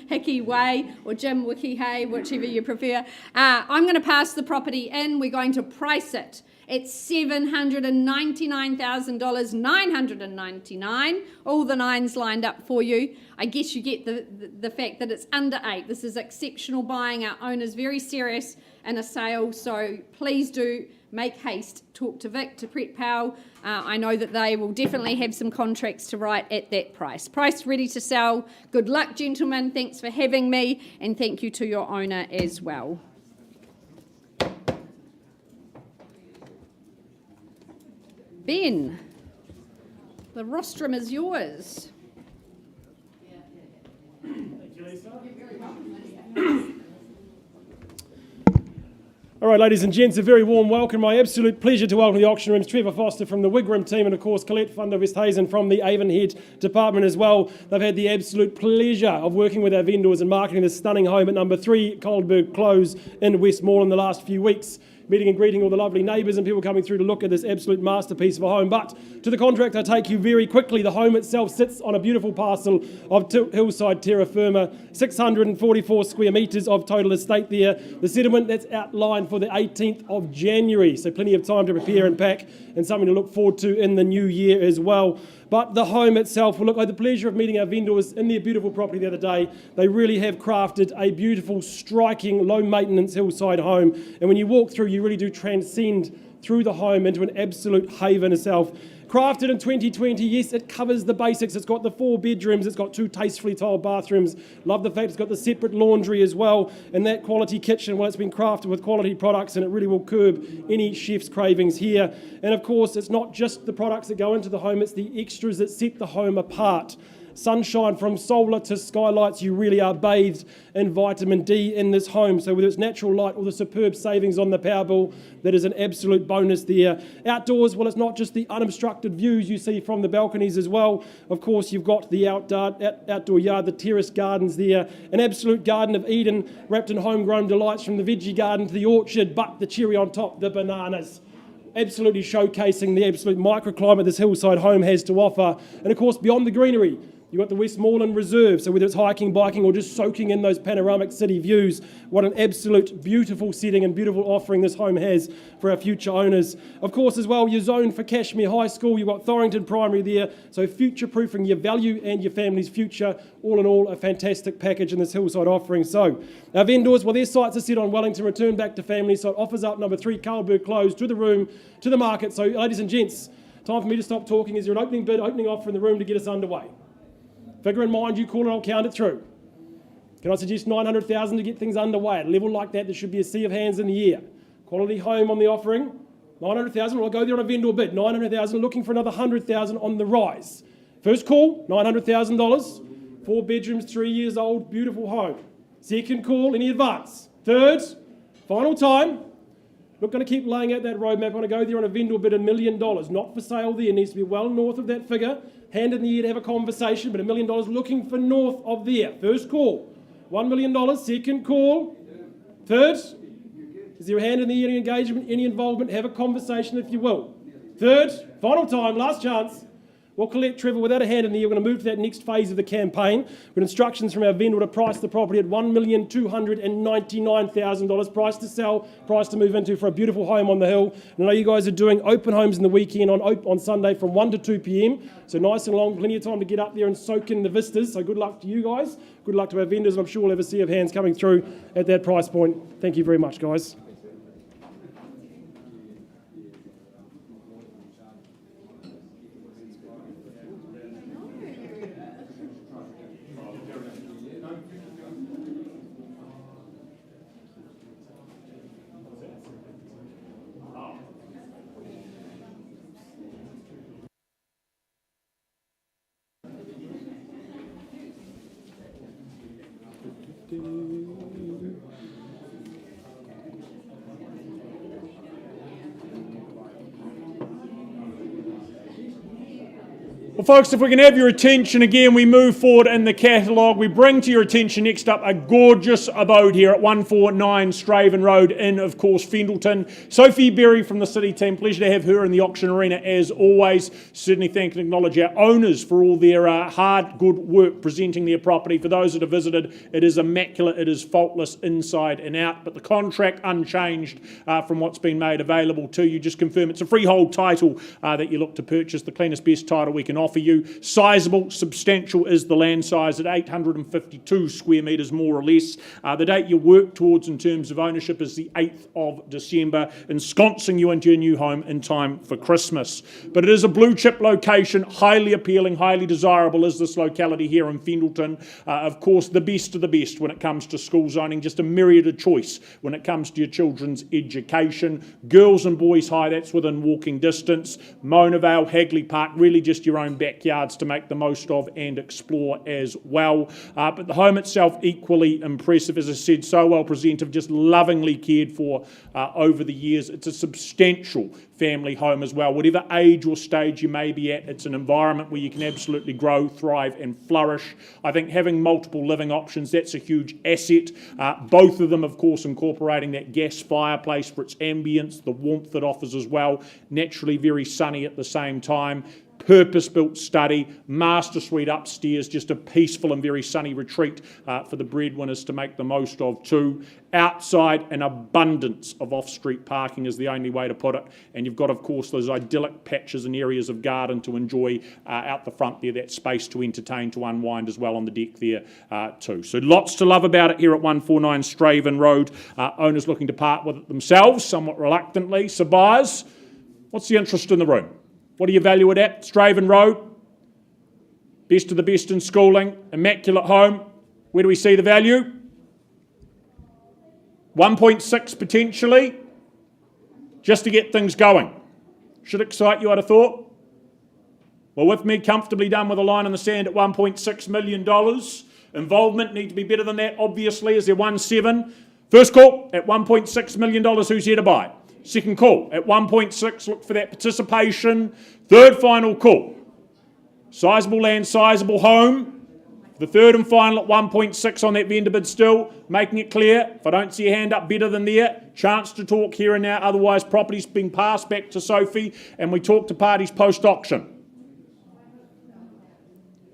Speaker 3: Hickey Way, or Jim Wiki Hay, whichever you prefer. I'm going to pass the property in. We're going to price it at $799,000, $999. All the nines lined up for you. I guess you get the fact that it's under 8. This is exceptional buying. Our owner's very serious in a sale, so please do make haste. Talk to Vic, to Pritpal. I know that they will definitely have some contracts to write at that price. Price ready to sell. Good luck, gentlemen. Thanks for having me, and thank you to your owner as well. Ben, the rostrum is yours.
Speaker 6: Thank you, Lisa. All right, ladies and gents, a very warm welcome. My absolute pleasure to welcome the auction rooms, Trevor Foster from the Wigram team, and of course Colette Funder Westhazen from the Avonhead department as well. They've had the absolute pleasure of working with our vendors and marketing this stunning home at number 3 Coldberg Close in Westmoreland the last few weeks. Meeting and greeting all the lovely neighbours and people coming through to look at this absolute masterpiece of a home. But to the contract, I take you very quickly. The home itself sits on a beautiful parcel of hillside terra firma, 644 square metres of total estate there. The settlement that's outlined for the 18th of January, so plenty of time to prepare and pack, and something to look forward to in the new year as well. But the home itself, well, look, I had the pleasure of meeting our vendors in their beautiful property the other day. They really have crafted a beautiful, striking, low-maintenance hillside home. And when you walk through, you really do transcend through the home into an absolute haven itself. Crafted in 2020, yes, it covers the basics. It's got the 4 bedrooms, it's got 2 tastefully tiled bathrooms. Love the fact it's got the separate laundry as well. And that quality kitchen, well, it's been crafted with quality products, and it really will curb any chef's cravings here. And of course, it's not just the products that go into the home, it's the extras that set the home apart. Sunshine from solar to skylights, you really are bathed in vitamin D in this home. So whether it's natural light or the superb savings on the power bill, that is an absolute bonus there. Outdoors, well, it's not just the unobstructed views you see from the balconies as well. Of course, you've got the outdoor yard, the terrace gardens there, an absolute Garden of Eden wrapped in homegrown delights from the veggie garden to the orchard, but the cherry on top, the bananas. Absolutely showcasing the absolute microclimate this hillside home has to offer. And of course, beyond the greenery, You've got the Westmoreland Reserve, so whether it's hiking, biking, or just soaking in those panoramic city views, what an absolute beautiful setting and beautiful offering this home has for our future owners. Of course, as well, your zone for Cashmere High School, you've got Thorrington Primary there, so future-proofing your value and your family's future. All in all, a fantastic package in this hillside offering. So, our vendors, well, their sights are set on Wellington Return Back to Family, so it offers up number 3, Carlburg Close, to the room, to the market. So, ladies and gents, time for me to stop talking. Is there an opening bid, opening offer in the room to get us underway? Figure in mind, you call it, I'll count it through. Can I suggest 900,000 to get things underway? At a level like that, there should be a sea of hands in the air. Quality home on the offering, 900,000, well, I'll go there on a vendor bid, 900,000, looking for another 100,000 on the rise. First call, $900,000, 4 bedrooms, 3 years old, beautiful home. Second call, any advance? Third, final time. Not going to keep laying out that roadmap. I'm going to go there on a vendor bid $1 million. Not for sale there. It needs to be well north of that figure. Hand in the air to have a conversation, but $1 million looking for north of there. First call, $1 million. Second call. Third, is there a hand in the air, any engagement, any involvement? Have a conversation if you will. Third, final time, last chance. We'll collect, Trevor, without a hand in the air. We're going to move to that next phase of the campaign with instructions from our vendor to price the property at $1,299,000. Price to sell, price to move into for a beautiful home on the hill. And I know you guys are doing open homes in the weekend on Sunday from 1 to 2 p.m. So nice and long, plenty of time to get up there and soak in the vistas. So good luck to you guys. Good luck to our vendors. And I'm sure we'll have a sea of hands coming through at that price point. Thank you very much, guys.
Speaker 4: Well, folks, if we can have your attention again, we move forward in the catalogue. We bring to your attention next up a gorgeous abode here at 149 Straven Road in, of course, Fendalton. Sophie Berry from the City team. Pleasure to have her in the auction arena as always. Certainly thank and acknowledge our owners for all their hard, good work presenting their property. For those that have visited, it is immaculate. It is faultless inside and out. But the contract unchanged from what's been made available to you. Just confirm it's a freehold title that you look to purchase. The cleanest, best title we can offer you. Sizable, substantial is the land size at 852 square metres more or less. The date you work towards in terms of ownership is the 8th of December, ensconcing you into your new home in time for Christmas. But it is a blue chip location, highly appealing, highly desirable is this locality here in Fendalton. Of course, the best of the best when it comes to school zoning, just a myriad of choice when it comes to your children's education. Girls and boys high, that's within walking distance. Mona Vale, Hagley Park, really just your own backyards to make the most of and explore as well. But the home itself equally impressive, as I said, so well presented, just lovingly cared for over the years. It's a substantial family home as well. Whatever age or stage you may be at, it's an environment where you can absolutely grow, thrive and flourish. I think having multiple living options, that's a huge asset. Both of them, of course, incorporating that gas fireplace for its ambience, the warmth it offers as well. Naturally very sunny at the same time. Purpose-built study, master suite upstairs, just a peaceful and very sunny retreat for the breadwinners to make the most of too. Outside, an abundance of off-street parking is the only way to put it. And you've got, of course, those idyllic patches and areas of garden to enjoy out the front there, that space to entertain, to unwind as well on the deck there too. So lots to love about it here at 149 Straven Road. Owners looking to part with it themselves, somewhat reluctantly. So buyers, what's the interest in the room? What do you value it at? Straven Road, best of the best in schooling, immaculate home. Where do we see the value? 1.6 potentially, just to get things going. Should excite you, I'd have thought. Well, with me, comfortably done with a line in the sand at $1.6 million. Involvement need to be better than that, obviously, as they're 1.7. First call at $1.6 million, who's here to buy? Second call at 1.6, look for that participation. Third final call. Sizable land, sizable home. The third and final at 1.6 on that vendor bid still. Making it clear, if I don't see a hand up better than there, chance to talk here and now. Otherwise, property's being passed back to Sophie and we talk to parties post-auction.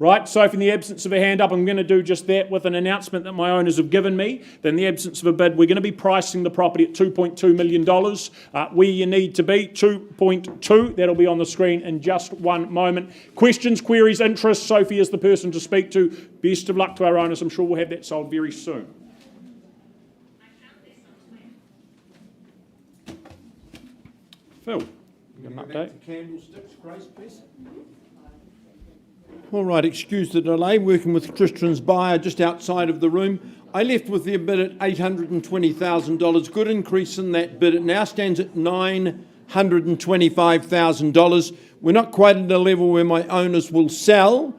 Speaker 4: Right, so in the absence of a hand up, I'm going to do just that with an announcement that my owners have given me. That in the absence of a bid, we're going to be pricing the property at $2.2 million. Where you need to be, 2.2. That'll be on the screen in just one moment. Questions, queries, interests? Sophie is the person to speak to. Best of luck to our owners. I'm sure we'll have that sold very soon. Phil, you got an update?
Speaker 5: Candlesticks, Grace, please. All right, excuse the delay. Working with Tristan's buyer just outside of the room. I left with their bid at $820,000. Good increase in that bid. It now stands at $925,000. We're not quite at a level where my owners will sell.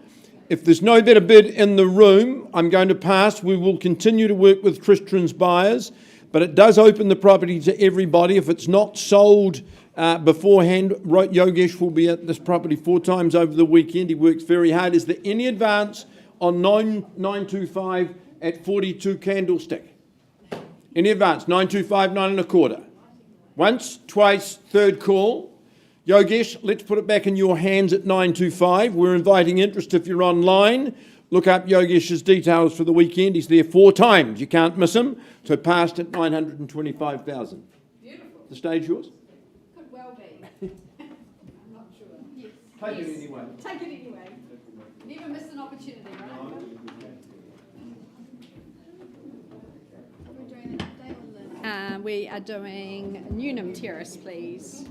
Speaker 5: If there's no better bid in the room, I'm going to pass. We will continue to work with Tristan's buyers, but it does open the property to everybody. If it's not sold beforehand, Yogesh will be at this property 4 times over the weekend. He works very hard. Is there any advance on 925 at 42 Candlestick? Any advance? 925, 9.25. Once, twice, third call. Yogesh, let's put it back in your hands at 925. We're inviting interest if you're online. Look up Yogesh's details for the weekend. He's there 4 times. You can't miss him. So passed at 925,000.
Speaker 3: Beautiful.
Speaker 5: The stage yours?
Speaker 3: Could well be. I'm not sure. Yes.
Speaker 5: Take it anyway.
Speaker 3: Take it anyway. Never miss an opportunity, right? We are doing Newnham Terrace, please.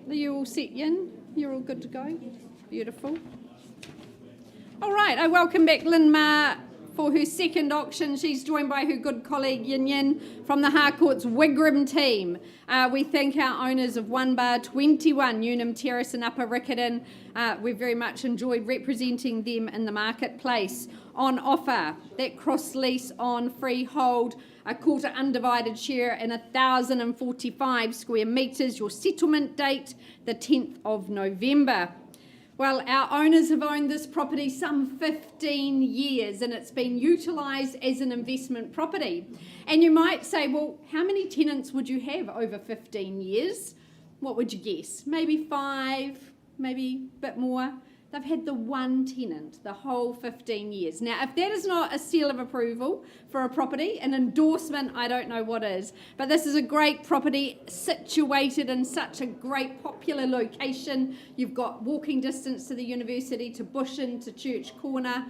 Speaker 3: Are you all set, Yin? You're all good to go? Beautiful. All right, I welcome back Lynn Ma for her second auction. She's joined by her good colleague Yin Yin from the Harcourt's Wigram team. We thank our owners of 1 Bar 21 Newnham Terrace in Upper Riccarton. We've very much enjoyed representing them in the marketplace. On offer, that cross lease on freehold, a quarter undivided share in 1,045 square metres. Your settlement date, the 10th of November. Well, our owners have owned this property some 15 years and it's been utilised as an investment property. And you might say, well, how many tenants would you have over 15 years? What would you guess? Maybe 5, maybe a bit more. They've had the one tenant the whole 15 years. Now, if that is not a seal of approval for a property, an endorsement, I don't know what is. But this is a great property situated in such a great popular location. You've got walking distance to the university, to Bushin, to Church Corner.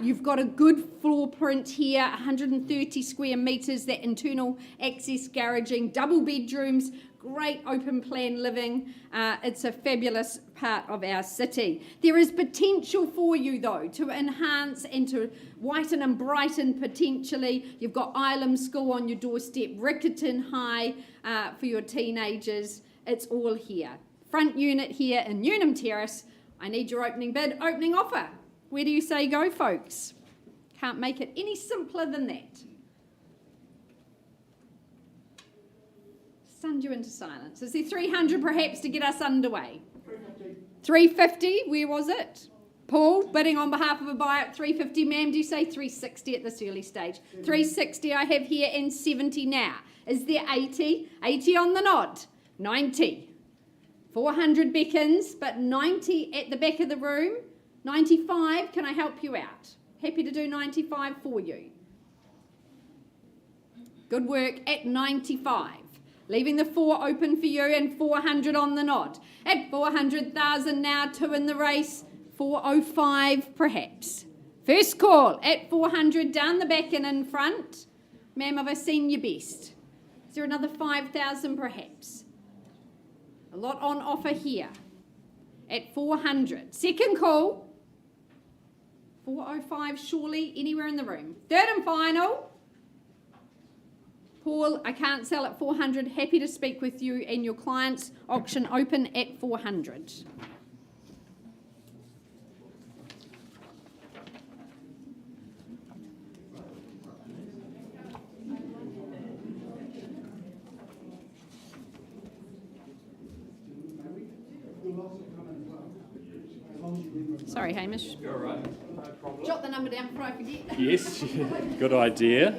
Speaker 3: You've got a good floor print here, 130 square metres, that internal access garaging, double bedrooms, great open plan living. It's a fabulous part of our city. There is potential for you though to enhance and to whiten and brighten potentially. You've got Ilam School on your doorstep, Riccarton High for your teenagers. It's all here. Front unit here in Newnham Terrace. I need your opening bid, opening offer. Where do you say go, folks? Can't make it any simpler than that. Stunned you into silence. Is there 300 perhaps to get us underway? 350, where was it? Paul, bidding on behalf of a buyer at 350. Ma'am, do you say 360 at this early stage? 360 I have here and 70 now. Is there 80? 80 on the nod. 90. 400 beckons, but 90 at the back of the room. 95, can I help you out? Happy to do 95 for you. Good work at 95. Leaving the 4 open for you and 400 on the nod. At 400,000 now, 2 in the race, 405 perhaps. First call at 400 down the back and in front. Ma'am, have I seen your best? Is there another 5,000 perhaps? A lot on offer here at 400. Second call, 405 surely, anywhere in the room. Third and final. Paul, I can't sell at 400. Happy to speak with you and your clients. Auction open at 400. Sorry, Hamish.
Speaker 2: You're all right. No problem.
Speaker 3: Jot the number down before I forget.
Speaker 2: Yes, good idea.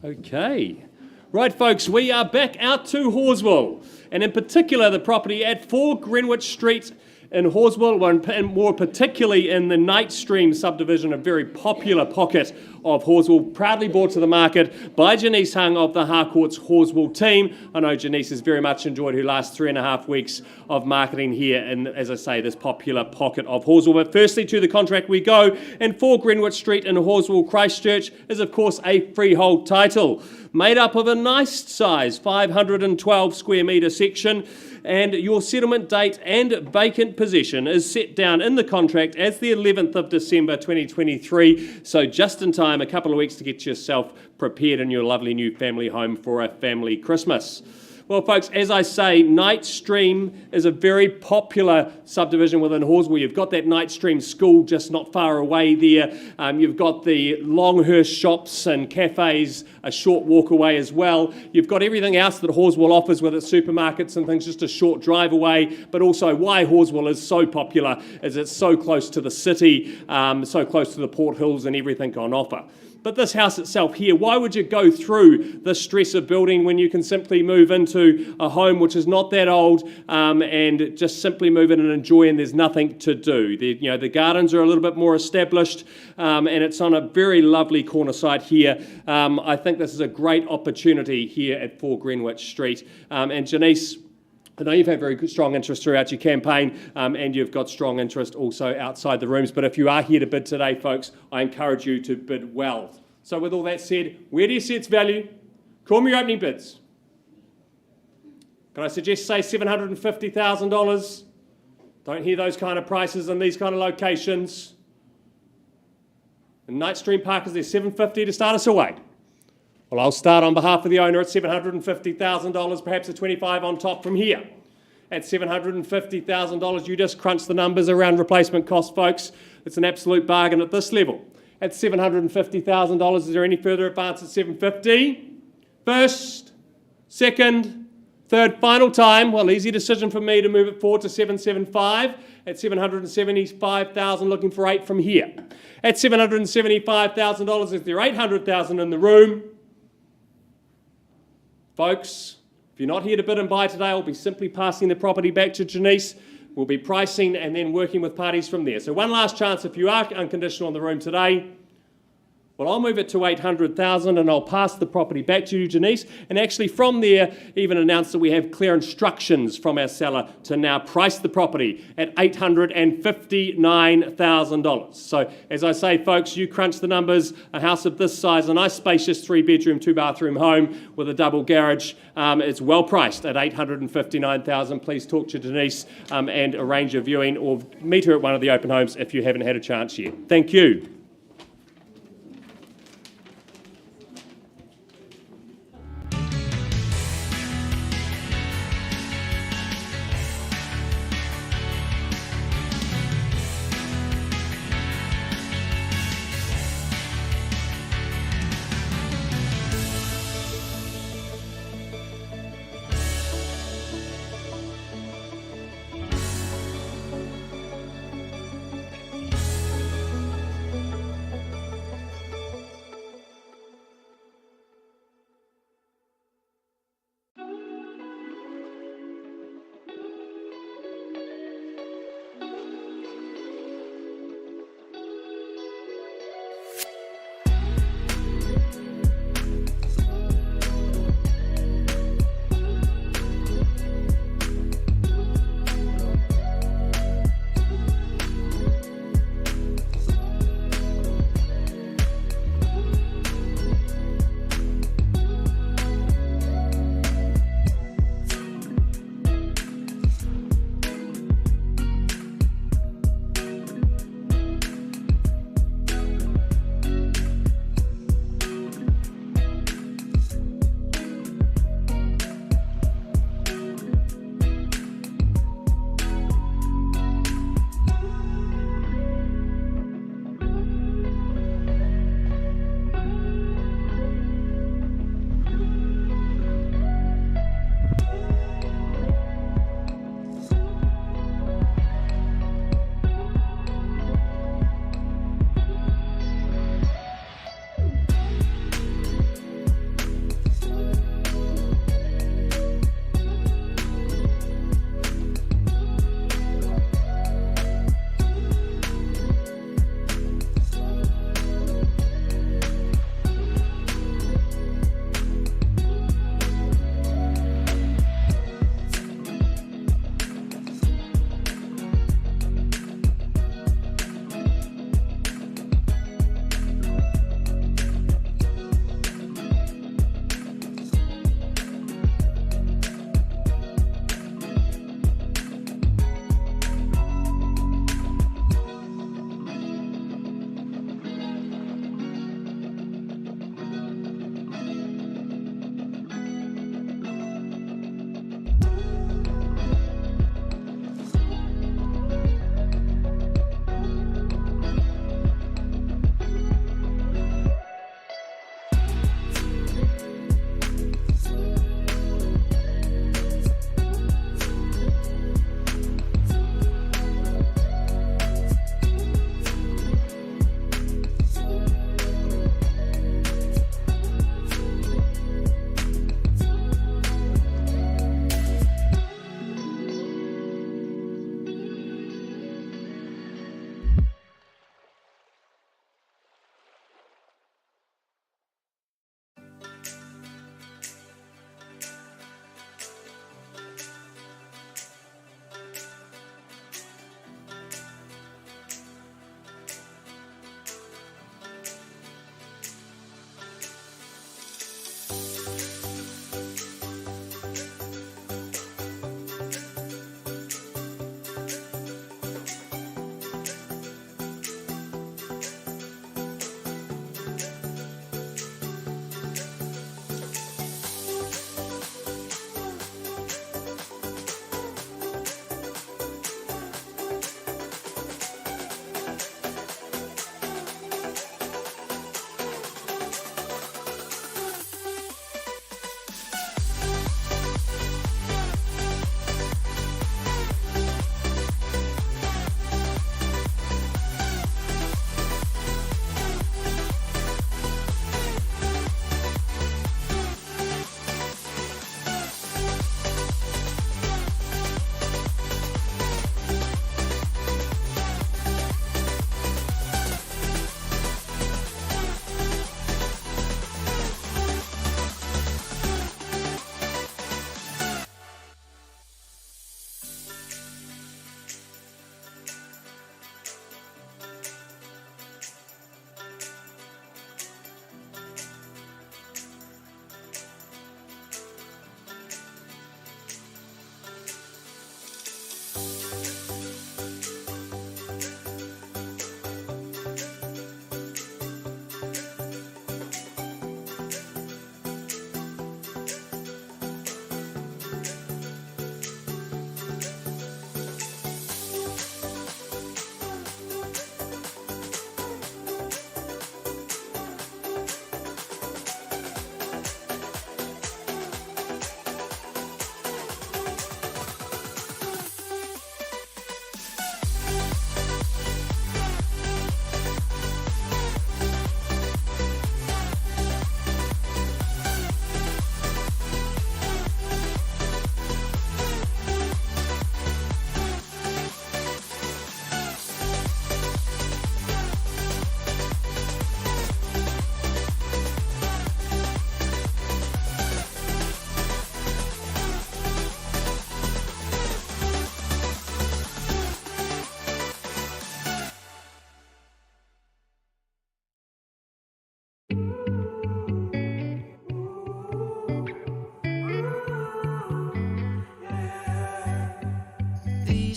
Speaker 2: Okay. Right, folks, we are back out to Horswell, and in particular the property at 4 Greenwich Street in Horswell, and more particularly in the Knightstream subdivision, a very popular pocket of Horswell, proudly brought to the market by Janice Hung of the Harcourts Horswell team. I know Janice has very much enjoyed her last 3.5 weeks of marketing here in, as I say, this popular pocket of Horswell. But firstly, to the contract we go, and 4 Greenwich Street in Horswell, Christchurch is of course a freehold title, made up of a nice size 512 square metre section, and your settlement date and vacant possession is set down in the contract as the 11th of December 2023, so just in time, a couple of weeks to get yourself prepared in your lovely new family home for a family Christmas. Well, folks, as I say, Knightstream is a very popular subdivision within Horswell. You've got that Knightstream school just not far away there. You've got the Longhurst shops and cafes a short walk away as well. You've got everything else that Horswell offers with its supermarkets and things just a short drive away. But also why Horswell is so popular is it's so close to the city, so close to the Port Hills and everything on offer. But this house itself here, why would you go through the stress of building when you can simply move into a home which is not that old and just simply move in and enjoy, and there's nothing to do. The gardens are a little bit more established and it's on a very lovely corner site here. I think this is a great opportunity here at 4 Greenwich Street. And Janice, I know you've had very strong interest throughout your campaign and you've got strong interest also outside the rooms, but if you are here to bid today, folks, I encourage you to bid well. So with all that said, where do you see its value? Call me your opening bids. Can I suggest, say, $750,000? Don't hear those kind of prices in these kind of locations. In Knightstream Park, is there $750 to start us away? Well, I'll start on behalf of the owner at $750,000, perhaps a $25,000 on top from here. At $750,000, you just crunch the numbers around replacement cost, folks. It's an absolute bargain at this level. At $750,000, is there any further advance at $750,000? First, second, third, final time. Well, easy decision for me to move it forward to $775,000. At $775,000, looking for 8 from here. At $775,000, is there $800,000 in the room? Folks, if you're not here to bid and buy today, I'll be simply passing the property back to Janice. We'll be pricing and then working with parties from there. So one last chance, if you are unconditional on the room today, well, I'll move it to $800,000 and I'll pass the property back to you, Janice. And actually from there, even announce that we have clear instructions from our seller to now price the property at $859,000. So as I say, folks, you crunch the numbers, a house of this size, a nice spacious 3-bedroom, 2-bathroom home with a double garage. It's well priced at $859,000. Please talk to Janice and arrange a viewing or meet her at one of the open homes if you haven't had a chance yet. Thank you.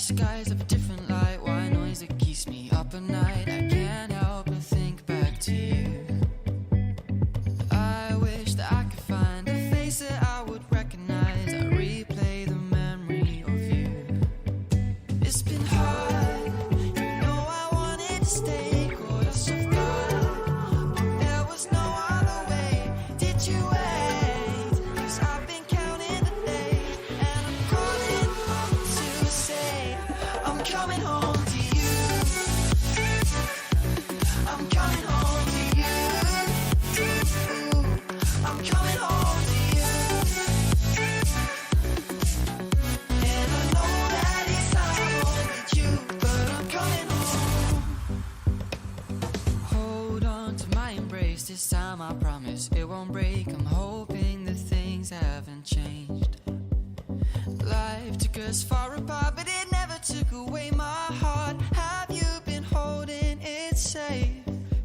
Speaker 1: skies of a different light, white noise that keeps me up at night. I can't help but think back to you. I wish that I could find a face that I would recognize. I replay the memory of you. It's been hard, you know I wanted to stay, caught us off guard, but there was no other way. Did you wait? 'Cause I've been counting the days, and I'm calling up to say I'm coming home to you. I'm coming home to you. I'm coming home to you. And I know that it's not home with you, but I'm coming home. Hold on to my embrace, this time I promise it won't break. I'm hoping that things haven't changed. Life took us far apart, but it never took away my heart. Have you been holding it safe?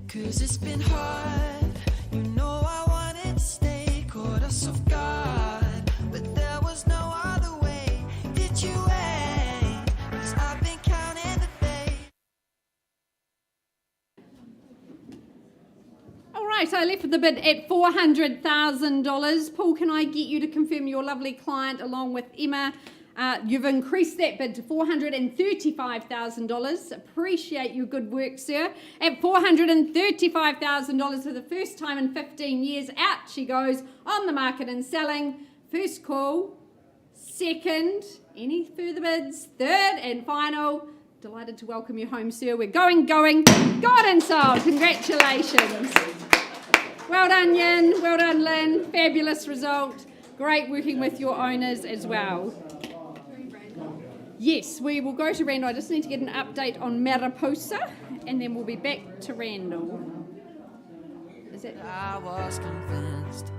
Speaker 1: 'Cause it's been hard, you know I wanted to stay, caught us off guard, but there was no other way. Did you wait? 'Cause I've been counting the days.
Speaker 3: All right, I left the bid at $400,000. Paul, can I get you to confirm your lovely client along with Emma? You've increased that bid to $435,000. Appreciate your good work, sir. At $435,000 for the first time in 15 years, out she goes on the market and selling. First call, second, any further bids, third and final. Delighted to welcome you home, sir. We're going, God and soul. Congratulations. Well done, Yin. Well done, Lynn. Fabulous result. Great working with your owners as well. Yes, we will go to Randall. I just need to get an update on Mariposa, and then we'll be back to Randall. Is it?
Speaker 1: I was convinced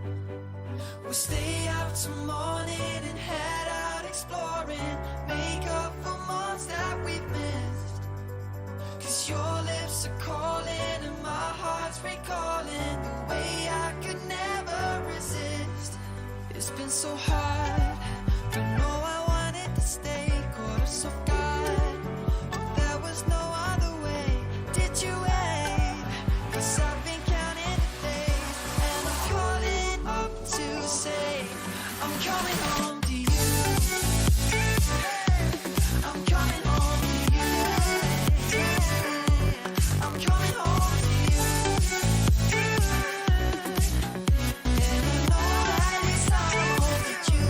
Speaker 1: we'll stay up till morning and head out exploring, make up for months that we've missed. 'Cause your lips are calling and my heart's recalling the way I could never resist. It's been so hard, I know I wanted to stay, caught us off guard, but there was no other way. Did you wait? 'Cause I've been counting the days, and I'm calling up to say I'm coming home to you. I'm coming home to you. I'm coming home to you. And I know that it's not home with you,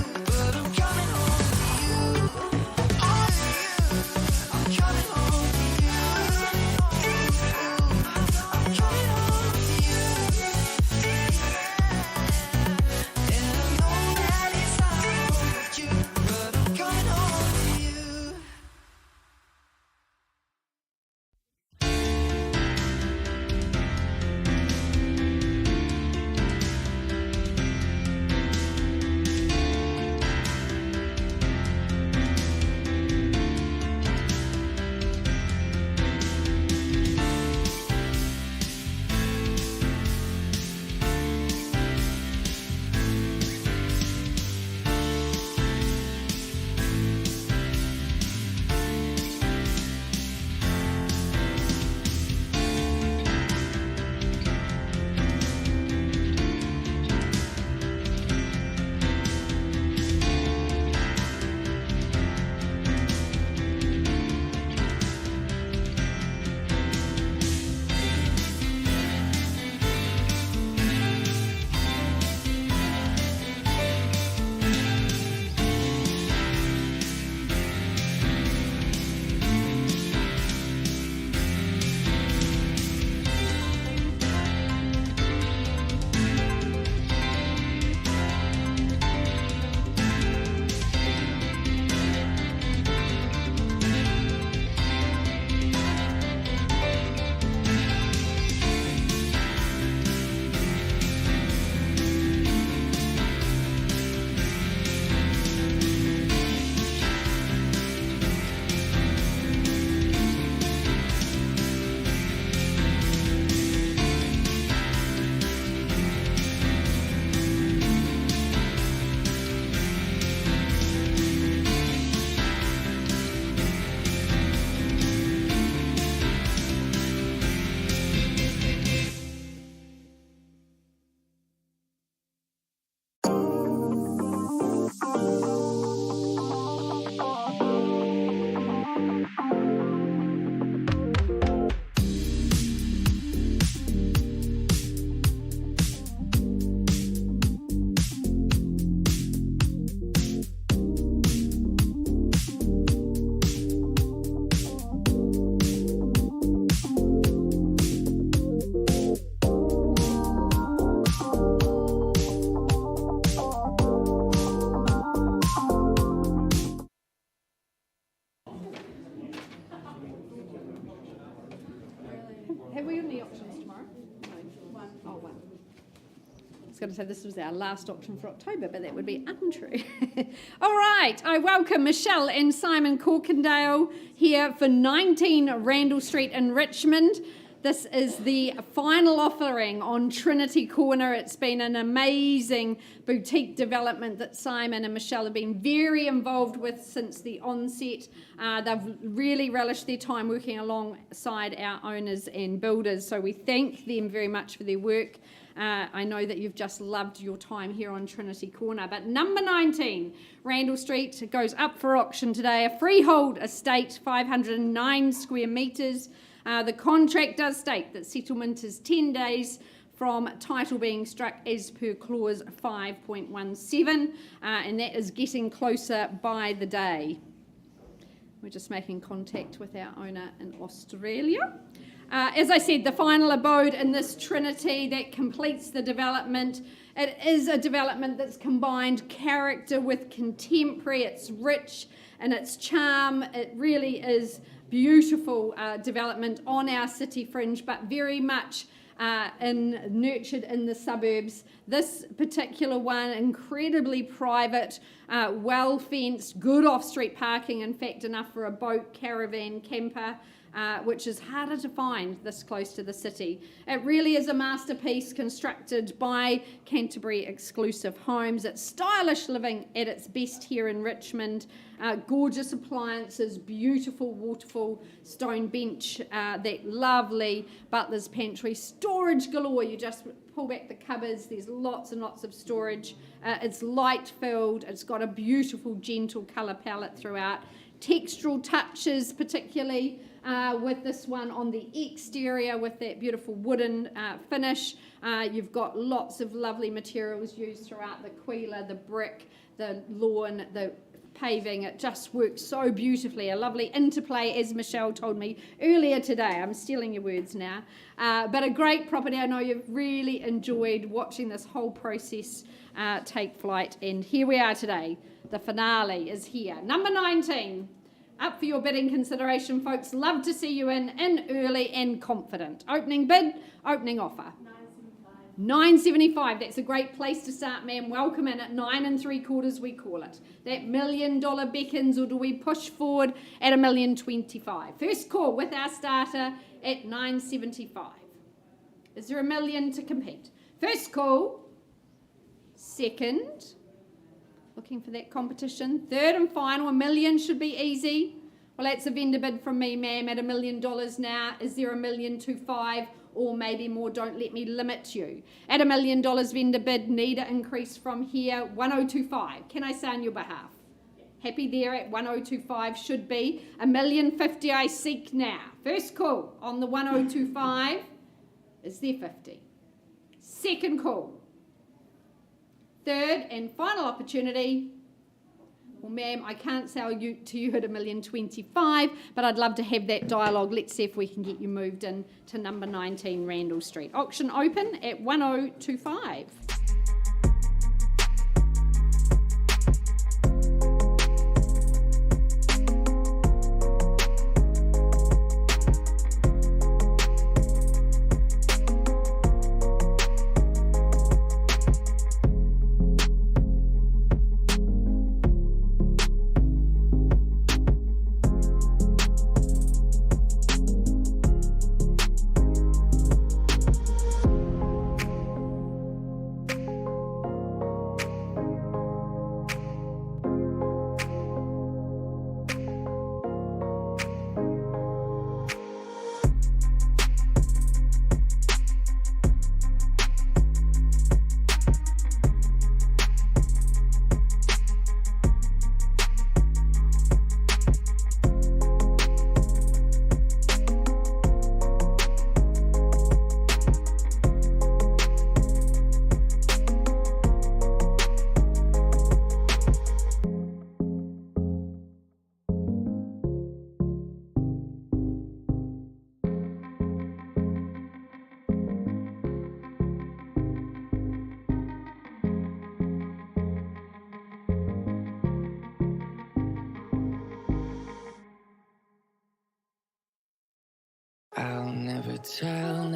Speaker 3: Have we any auctions tomorrow? No. One. Oh, one. I was going to say this was our last auction for October, but that would be untrue. All right, I welcome Michelle and Simon Corkindale here for 19 Randall Street in Richmond. This is the final offering on Trinity Corner. It's been an amazing boutique development that Simon and Michelle have been very involved with since the onset. They've really relished their time working alongside our owners and builders, so we thank them very much for their work. I know that you've just loved your time here on Trinity Corner. But number 19, Randall Street, goes up for auction today. A freehold estate, 509 square metres. The contract does state that settlement is 10 days from title being struck as per clause 5.17, and that is getting closer by the day. We're just making contact with our owner in Australia. As I said, the final abode in this Trinity that completes the development. It is a development that's combined character with contemporary. It's rich in its charm. It really is beautiful development on our city fringe, but very much nurtured in the suburbs. This particular one, incredibly private, well fenced, good off-street parking, in fact enough for a boat, caravan, camper, which is harder to find this close to the city. It really is a masterpiece constructed by Canterbury Exclusive Homes. It's stylish living at its best here in Richmond. Gorgeous appliances, beautiful waterfall stone bench, that lovely butler's pantry, storage galore. You just pull back the cupboards, there's lots and lots of storage. It's light filled, it's got a beautiful gentle colour palette throughout. Textural touches, particularly with this one on the exterior with that beautiful wooden finish. You've got lots of lovely materials used throughout the quila, the brick, the lawn, the paving. It just works so beautifully. A lovely interplay, as Michelle told me earlier today. I'm stealing your words now. But a great property. I know you've really enjoyed watching this whole process take flight. And here we are today. The finale is here. Number 19. Up for your bidding consideration, folks. Love to see you in early and confident. Opening bid, opening offer. 975. That's a great place to start, ma'am. Welcome in at 9 3/4, we call it. That $1 million beckons, or do we push forward at $1,025,000? First call with our starter at 975. Is there $1 million to compete? First call. Second. Looking for that competition. Third and final, $1 million should be easy. Well, that's a vendor bid from me, ma'am, at $1 million now. Is there $1,025,000 or maybe more? Don't let me limit you. At $1 million vendor bid, need an increase from here, 1,025. Can I say on your behalf? Happy there at 1,025 should be. $1,050,000 I seek now. First call on the 1,025. Is there 50? Second call. Third and final opportunity. Well, ma'am, I can't sell you to you at $1,025,000, but I'd love to have that dialogue. Let's see if we can get you moved in to number 19 Randall Street. Auction open at 1,025.
Speaker 1: I'll never tell,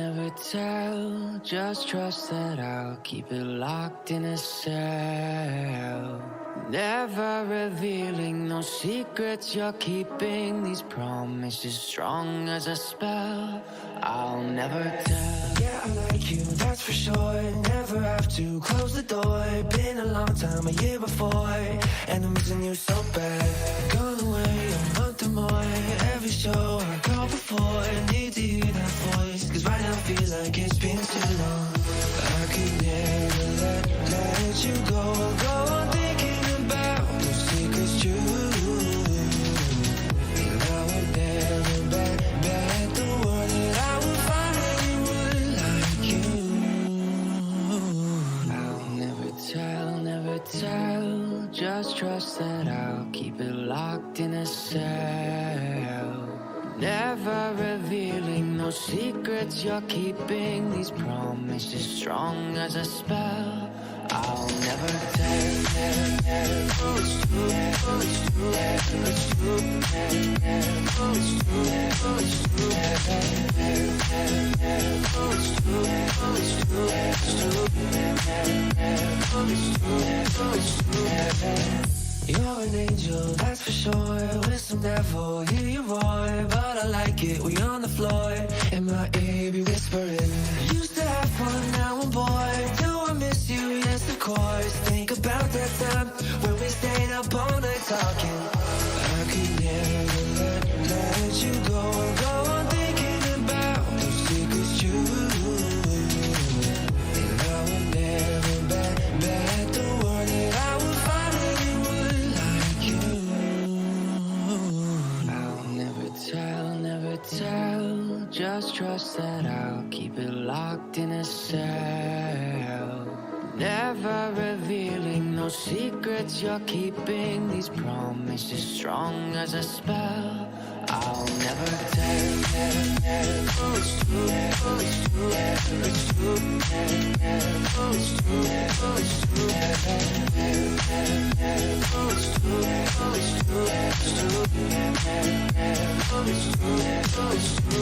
Speaker 1: just trust that I'll keep it locked in a cell. Never revealing no secrets you're keeping, these promises strong as a spell. I'll never tell.
Speaker 7: Yeah, I like you, that's for sure. Never have to close the door. Been a long time, a year before, and I'm missing you so bad. Gone away a month or more. Every show I go before, need to hear that voice, cause right now I feel like it's been too long. I could never let you go on thinking about those secrets true. And I would never bet the world that I would find anyone like you. I'll never tell, just trust that I'll keep it locked in a cell. Never revealing no secrets you're keeping, these promises strong as a spell. I'll never tell. It's true. It's true. You're an angel, that's for sure. With some devil, hear you roar. But I like it, we on the floor. In my ear, be whispering. Used to have fun, now I'm bored. Do I miss you? Yes, of course. Think about that time when we stayed up all night talking. I could never let you go on thinking about those secrets true. And I would never bet the world that I would find anyone like you. I'll never tell, just trust that I'll keep it locked in a cell. Never revealing no secrets you're keeping, these promises strong as a spell. I'll never tell. It's true. It's true. It's true. It's true. It's true. It's true. It's true. It's true. It's true.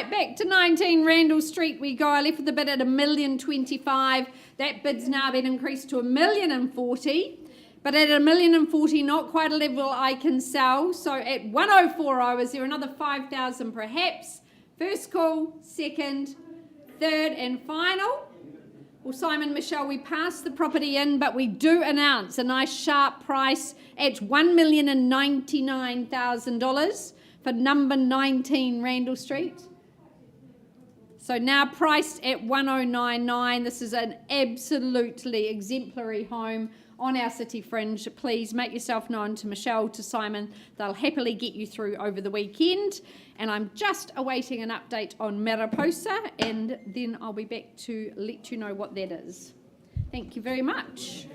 Speaker 3: Right, back to 19 Randall Street we go. I left the bid at $1,025,000. That bid's now been increased to $1,040,000. But at $1,040,000, not quite a level I can sell. So at 1,040, is there another 5,000 perhaps? First call, second, third and final. Well, Simon, Michelle, we passed the property in, but we do announce a nice sharp price at $1,099,000 for number 19 Randall Street. So now priced at $1,099. This is an absolutely exemplary home on our city fringe. Please make yourself known to Michelle, to Simon. They'll happily get you through over the weekend. And I'm just awaiting an update on Mariposa, and then I'll be back to let you know what that is. Thank you very much.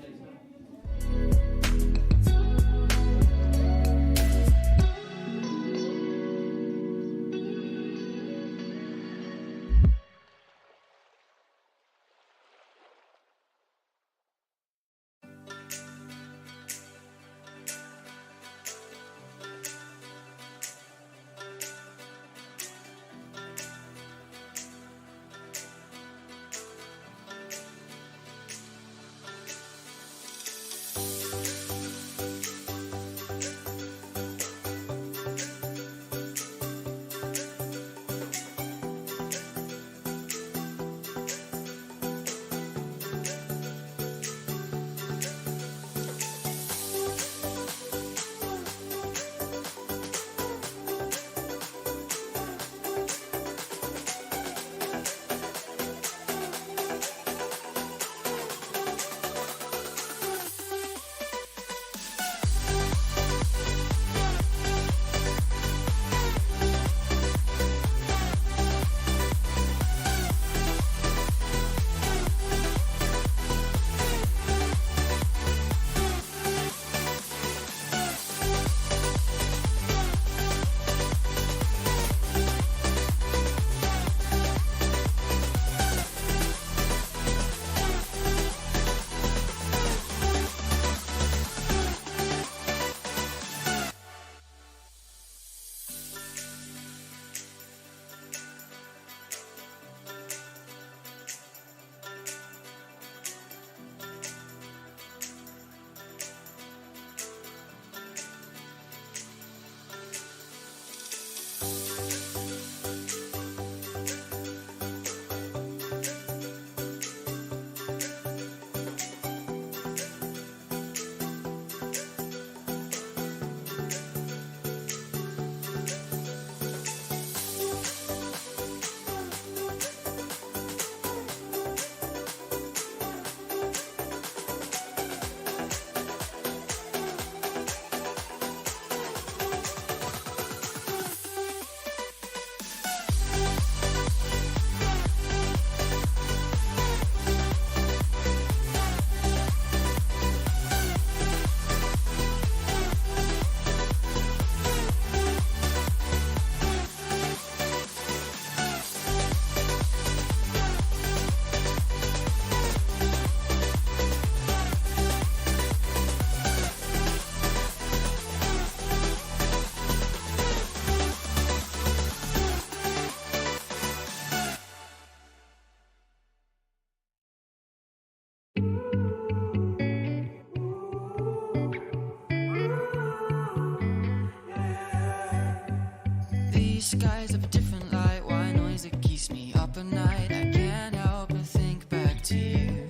Speaker 7: skies of a different light. Why noise that keeps me up at night? I can't help but think back to you.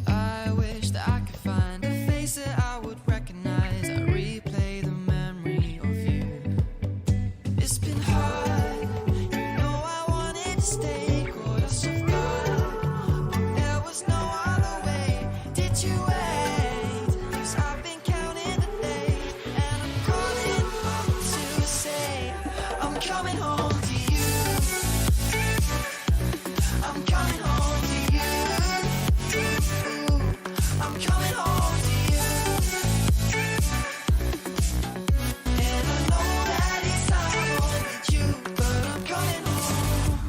Speaker 7: I wish that I could find a face that I would recognize. I replay the memory of you. It's been hard, you know I wanted to stay. Caught us off guard, but there was no other way. Did you wait? 'Cause I've been counting the days, and I'm calling home to say I'm coming home to you. I'm coming home to you. I'm coming home to you. And I know that it's hard with you, but I'm coming home.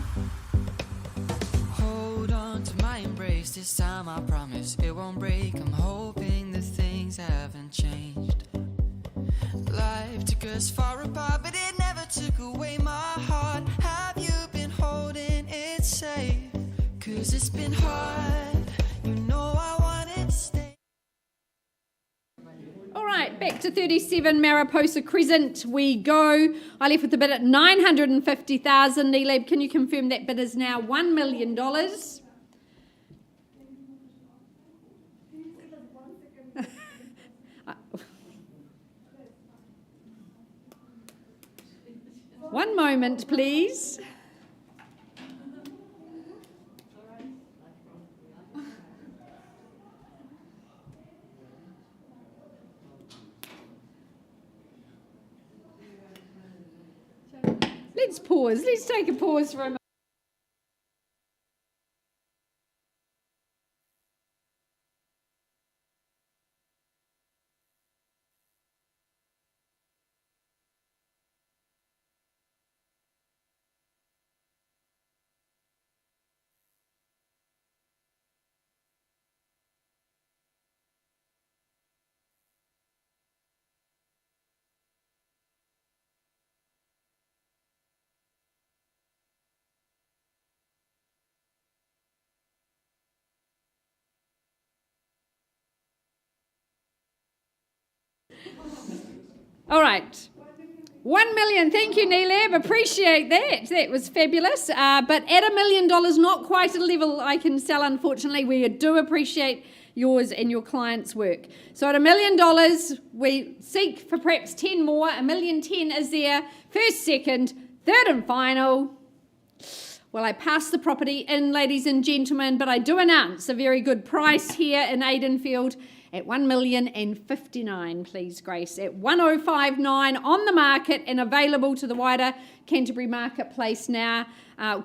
Speaker 7: Hold on to my embrace, this time I promise it won't break. I'm hoping that things haven't changed. Life took us far apart, but it never took away my heart.
Speaker 1: coming hard. You know I wanted to stay.
Speaker 3: All right, back to 37 Mariposa Crescent we go. I left with the bid at 950,000. Neelab, can you confirm that bid is now $1 million? One moment, please. Let's pause. Let's take a pause for a moment. All right. 1 million. Thank you, Neelab. Appreciate that. That was fabulous. But at $1 million, not quite a level I can sell, unfortunately. We do appreciate yours and your clients' work. So at $1 million, we seek for perhaps 10 more. 1,010,000 is there. First, second, third and final. Well, I passed the property in, ladies and gentlemen, but I do announce a very good price here in Aidenfield at $1,059,000, please, Grace, at $1,059 on the market and available to the wider Canterbury marketplace now.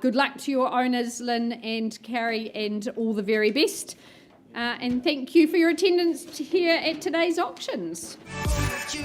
Speaker 3: Good luck to your owners, Lynn and Carrie, and all the very best. And thank you for your attendance here at today's auctions.
Speaker 1: You